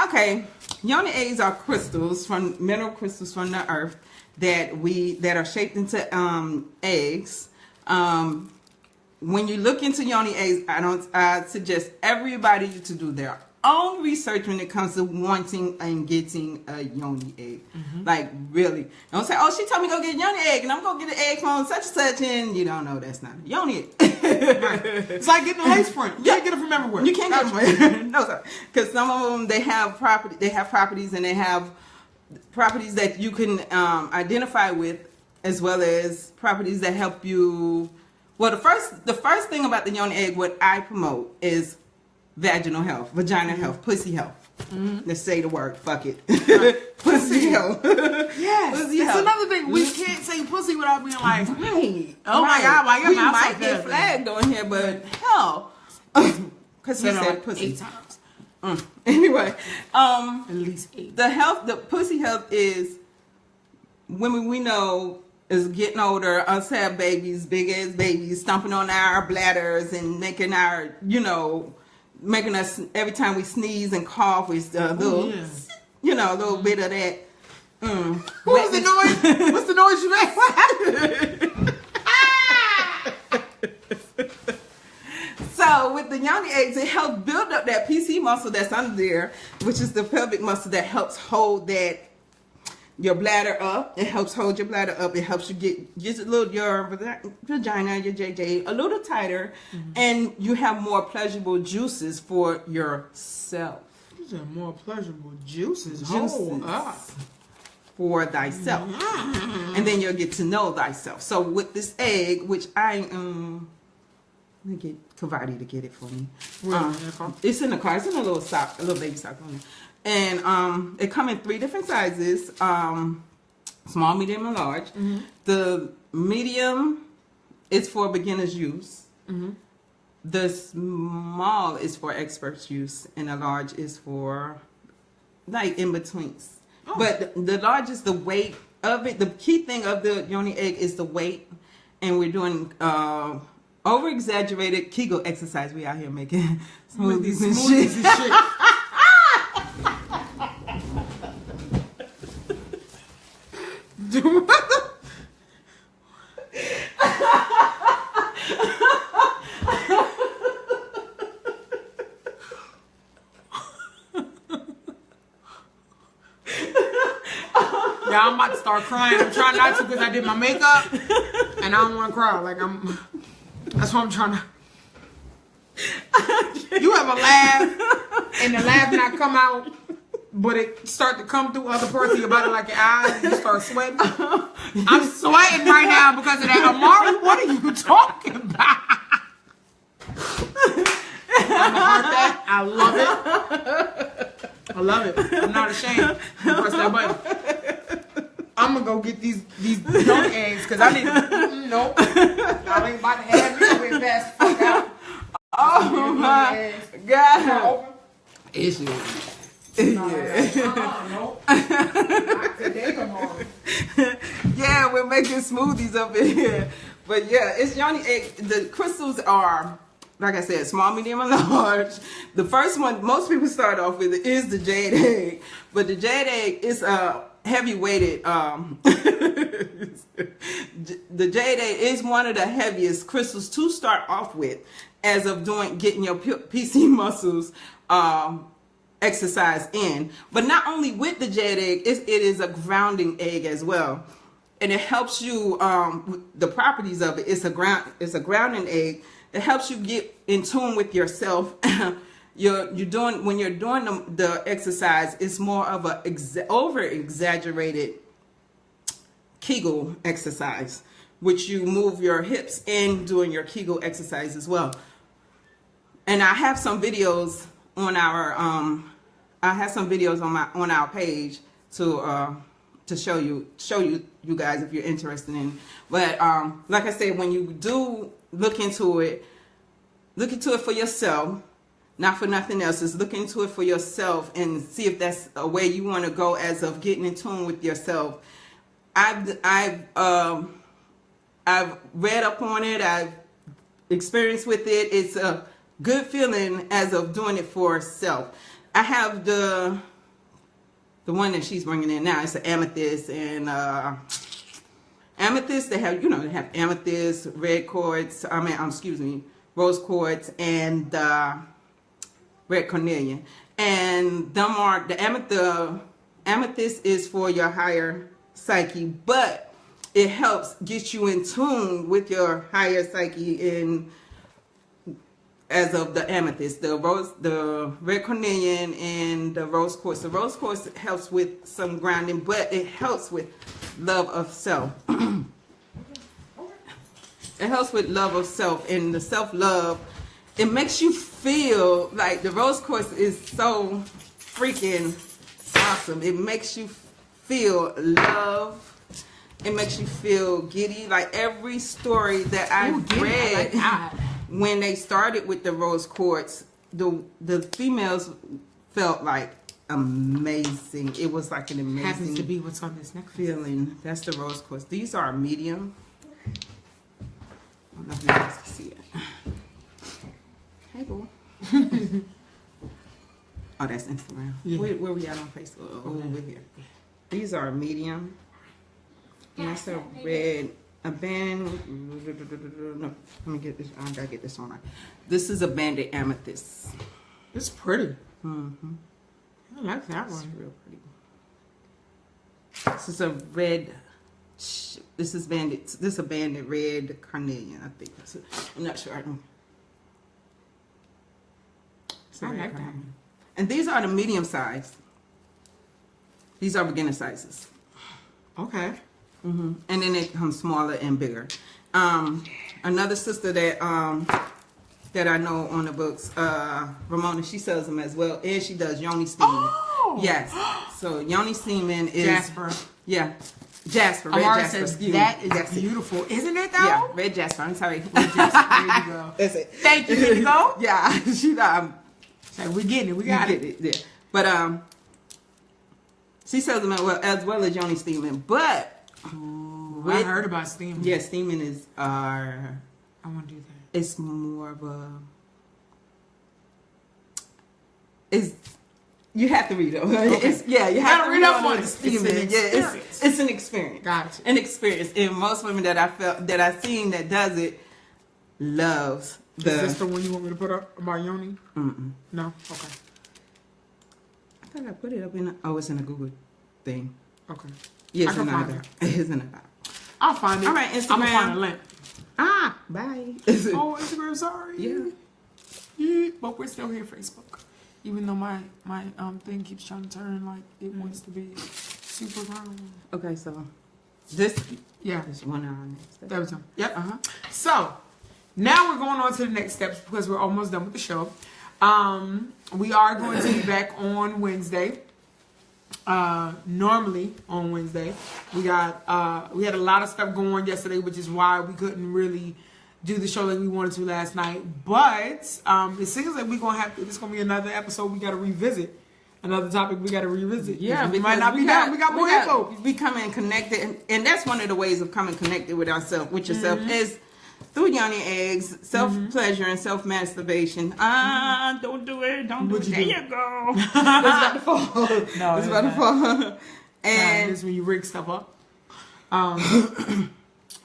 Okay. Yoni eggs are mineral crystals from the earth that are shaped into eggs. When you look into yoni eggs, I suggest everybody to do their own research when it comes to wanting and getting a yoni egg. Like, really. Don't say, oh, she told me to go get a yoni egg, and I'm going to get an egg from such and such, and you don't know that's not a yoni egg. Right. It's like getting a lace front. You can't get it from everywhere. You can't get it from everywhere. No, sir. Because some of them, they have properties, and they have properties that you can identify with, as well as properties that help you. Well, the first thing about the yoni egg, what I promote is vaginal health, vagina health, pussy health. Let's say the word. Fuck it. Pussy health. Yes. Pussy It's health. another thing. We can't say pussy without being like, Right. oh my God, why your we mouth might so get fat? flagged on here, but hell, because we said it said like pussy 8 times. Anyway, At least 8. the pussy health is women we know is getting older, us have babies, big ass babies, stomping on our bladders and making our, making us every time we sneeze and cough with a little, a little bit of that. What was the noise? What's the noise you made? What happened? So with the yoni eggs, it helps build up that PC muscle that's under there, which is the pelvic muscle that helps hold your bladder up. It helps hold your bladder up. It helps you get just a little your vagina, your JJ, a little tighter, and you have more pleasurable juices for yourself. These are more pleasurable juices. Juices. For thyself. And then you'll get to know thyself. So with this egg, which let me get Kavadi to get it for me. It's in the car. It's in a little sock, a little baby sock on it. And it come in 3 different sizes, small, medium, and large. The medium is for beginner's use. The small is for experts use, and the large is for like in-betweens. But the large is the weight of it. The key thing of the yoni egg is the weight, and we're doing over-exaggerated Kegel exercise. We out here making smoothies and shit. Yeah, I'm about to start crying. I'm trying not to because I did my makeup and I don't want to cry. That's what I'm trying to. You have a laugh and the laugh not come out, but it start to come through other parts of your body like your eyes and you start sweating. I'm sweating right now because of that. Amari, what are you talking about? I'm gonna heart that. I love it. I love it. I'm not ashamed. Press that button. I'm gonna go get these young eggs because I need. Nope. I ain't about to have you with fast fuck out. Oh my God. Issue. Nope. Yeah, we're making smoothies up in here. But yeah, it's yoni egg. The crystals are, like I said, small, medium, and large. The first one most people start off with is the jade egg. But the jade egg is a heavy weighted. The jade egg is one of the heaviest crystals to start off with, as of getting your PC muscles exercise in. But not only with the jade egg, it is a grounding egg as well, and it helps you. The properties of it, it's a grounding egg. It helps you get in tune with yourself. When you're doing the exercise, it's more of a over exaggerated Kegel exercise, which you move your hips in doing your Kegel exercise as well. And I have some videos on our on our page to show you guys if you're interested in. But like I said, when you do look into it for yourself, not for nothing else. Just look into it for yourself and see if that's a way you want to go as of getting in tune with yourself. I've read up on it. I've experienced with it. It's a good feeling as of doing it for self. I have the one that she's bringing in now. It's an amethyst, and amethyst. They have amethyst, red quartz. Rose quartz, and red cornelian. And them are the amethyst is for your higher psyche, but it helps get you in tune with your higher psyche in as of the amethyst, the red carnelian, and the rose quartz. The rose quartz helps with some grounding, but it helps with love of self. It helps with love of self, and the self-love. It makes you feel like the rose quartz is so freaking awesome. It makes you feel love. It makes you feel giddy. Like every story that I've read, when they started with the rose quartz, the females felt like amazing. It was like an amazing happens to be what's on this next feeling. That's the rose quartz. These are medium. I don't know if you guys can see it. Hey, boy. Oh, that's Instagram. Yeah. Where we at on Facebook? Oh, over here. These are medium. And that's a red. A band. No, let me get this. I gotta get this on right. This is a banded amethyst. It's pretty. Mm-hmm. I like that one. It's real pretty. This is a red. This is banded. This is a banded red carnelian. I think. I'm not sure. I like that. And these are the medium size. These are beginner sizes. Okay. Mm-hmm. And then they become smaller and bigger. Another sister that I know on the books, Ramona, she sells them as well, and she does yoni steaming. Oh! Yes. So yoni steaming is Jasper. Yeah. Jasper. Red Amara jasper. says that is beautiful, isn't it? Though. Yeah. Red jasper. I'm sorry. Red jasper. There you go. That's it. Thank you. Here you go. Yeah. She So we getting it. We got it. Yeah. But she sells them as well as yoni steaming, but. Ooh, I heard about steaming. Yeah, steaming is I want to do that. It's more of a. It's you have to read it. Okay. You have to read up on the steaming. It's an experience. Gotcha. An experience, and most women that I've seen that does it loves the. Is this the one you want me to put up about yoni? Mm-mm. No. Okay. I thought I put it up in. It's in a Google thing. Okay. Yes, I can find it. It's in a. I'll find it. All right, Instagram. I'm gonna find a link. Bye. Oh, Instagram. Sorry. Yeah. But we're still here, Facebook. Even though my thing keeps trying to turn like it wants to be super round. Okay, so this. Yeah. This one on next. That was him. Yep. So now we're going on to the next steps because we're almost done with the show. We are going to be back on Wednesday. Normally on Wednesday, we had a lot of stuff going on yesterday, which is why we couldn't really do the show like we wanted to last night. But it seems like we're gonna have to. This is gonna be another episode. We got to revisit another topic. We got to revisit. Yeah, we might not be done. We got more info. Becoming connected, and that's one of the ways of coming connected with ourselves, with yourself, is through yoni eggs, self-pleasure, and self-masturbation. Don't do it. Don't do it. There you go. It's about to fall. No, it's about to fall. And this is when you rig stuff up.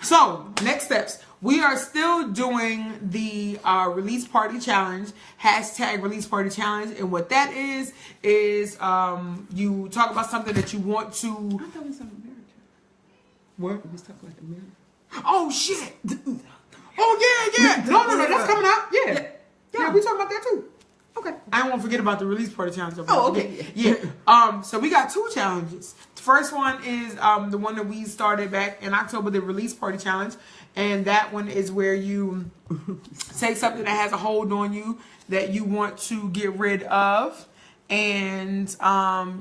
So, next steps. We are still doing the release party challenge, #release party challenge. And what that is you talk about something that you want to. I thought we was on the mirror. What? We was talking about the mirror. Oh, shit. Oh, yeah. No, that's coming out. Yeah, we talking about that too. Okay. I don't want to forget about the release party challenge. Oh, okay. Yeah. So we got 2 challenges. The first one is the one that we started back in October, the release party challenge. And that one is where you take something that has a hold on you that you want to get rid of. And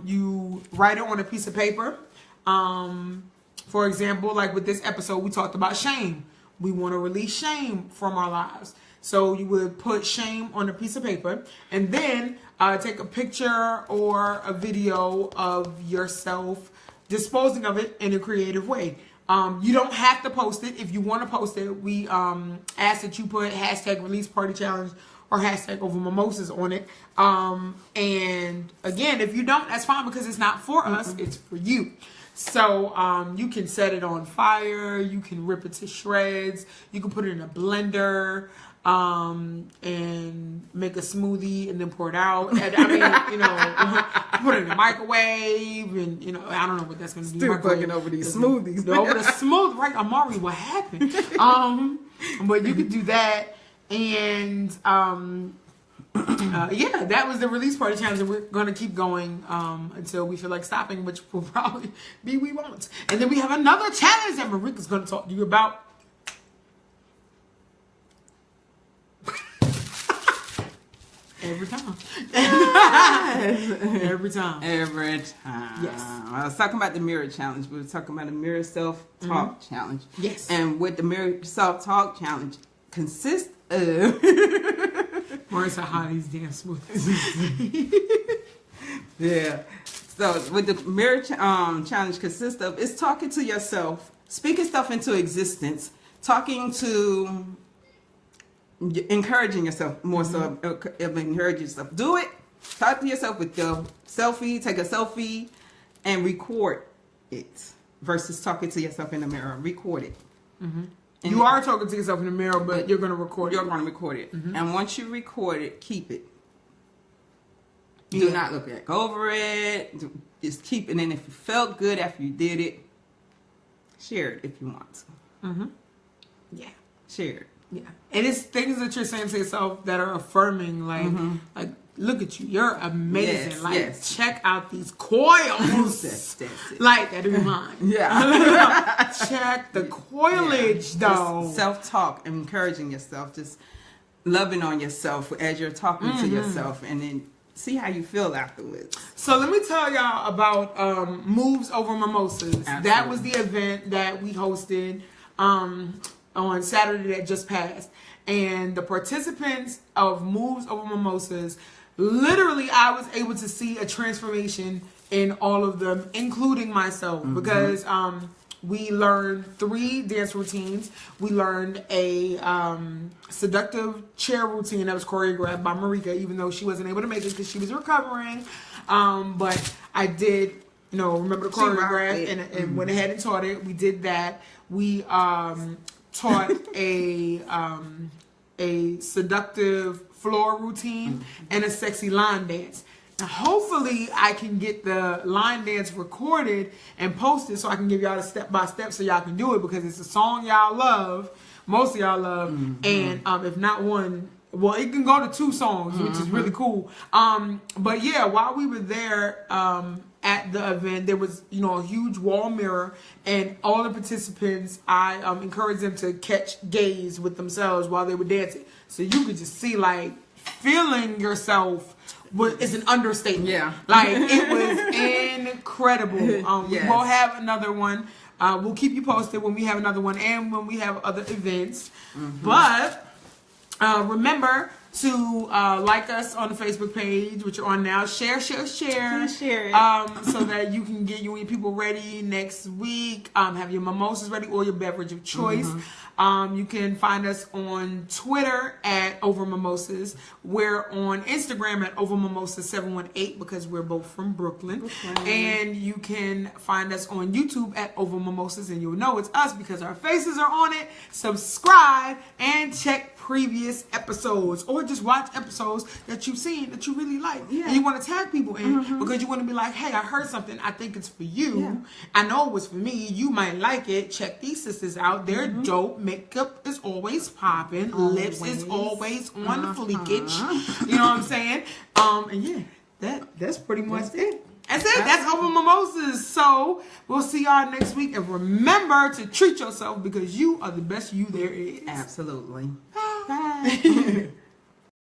you write it on a piece of paper. For example, like with this episode, we talked about shame. We want to release shame from our lives. So you would put shame on a piece of paper and then take a picture or a video of yourself disposing of it in a creative way. You don't have to post it. If you want to post it, we ask that you put #release party challenge or #over mimosas on it. And again, if you don't, that's fine because it's not for us. It's for you. So you can set it on fire. You can rip it to shreds. You can put it in a blender and make a smoothie and then pour it out. And, I mean, you know, put it in the microwave and, you know, I don't know what that's going to do. Still fucking over these smoothies. Over the smooth, right? Amari, what happened? But you could do that. And yeah, that was the release party challenge, and we're going to keep going until we feel like stopping, which will probably be we won't. And then we have another challenge that Marika's going to talk to you about. Every time. Every time. Every time. Yes. I was talking about the mirror challenge. We were talking about the mirror self-talk challenge. Yes. And what the mirror self-talk challenge consists of... Where's how these damn smoothies? Yeah. So what the mirror challenge consists of is talking to yourself, speaking stuff into existence, talking to... encouraging yourself more so encouraging yourself. Do it. Talk to yourself with your selfie. Take a selfie and record it versus talking to yourself in the mirror. Record it. You are talking to yourself in the mirror, but you're going to record it. You're going to record it. And once you record it, keep it. Do not look back over it. Just keep it. And if you felt good after you did it, share it if you want to. Yeah. Share it. Yeah, and it's things that you're saying to yourself that are affirming, like look at you, you're amazing. Check out these coils. That's it. Like that in mind. Yeah. Check the coilage though. Self-talk, encouraging yourself, just loving on yourself as you're talking to yourself, and then see how you feel afterwards. So let me tell y'all about Moves Over Mimosas. Absolutely. That was the event that we hosted on Saturday that just passed. And the participants of Moves Over Mimosas, literally I was able to see a transformation in all of them, including myself, because we learned 3 dance routines. We learned a seductive chair routine that was choreographed by Marika, even though she wasn't able to make it because she was recovering. But I did, you know, remember the choreograph and went ahead and taught it. We did that. We taught a seductive floor routine and a sexy line dance. Now, hopefully, I can get the line dance recorded and posted so I can give y'all a step by step so y'all can do it, because it's a song y'all love, most of y'all love, and if not one, well, it can go to 2 songs, which is really cool. But yeah, while we were there at the event, there was, you know, a huge wall mirror, and all the participants, I encouraged them to catch gaze with themselves while they were dancing, so you could just see, like, feeling yourself is an understatement. Yeah, like it was incredible. We will have another one. We'll keep you posted when we have another one and when we have other events. But remember to like us on the Facebook page, which you're on now. Share it. So that you can get you and your people ready next week. Have your mimosas ready or your beverage of choice. You can find us on Twitter at Over Mimosas. We're on Instagram at Over Mimosas 718 because we're both from Brooklyn. And you can find us on YouTube at Over Mimosas, and you'll know it's us because our faces are on it. Subscribe and check previous episodes, or just watch episodes that you've seen that you really like, and you want to tag people in because you want to be like, hey, I heard something, I think it's for you. I know it was for me, you might like it. Check these sisters out, they're dope. Makeup is always popping, lips is always on the fleekage. You know what I'm saying? And yeah, that's pretty much it. That's it. That's Over Mimosas. So we'll see y'all next week. And remember to treat yourself because you are the best you there is. Absolutely. Bye.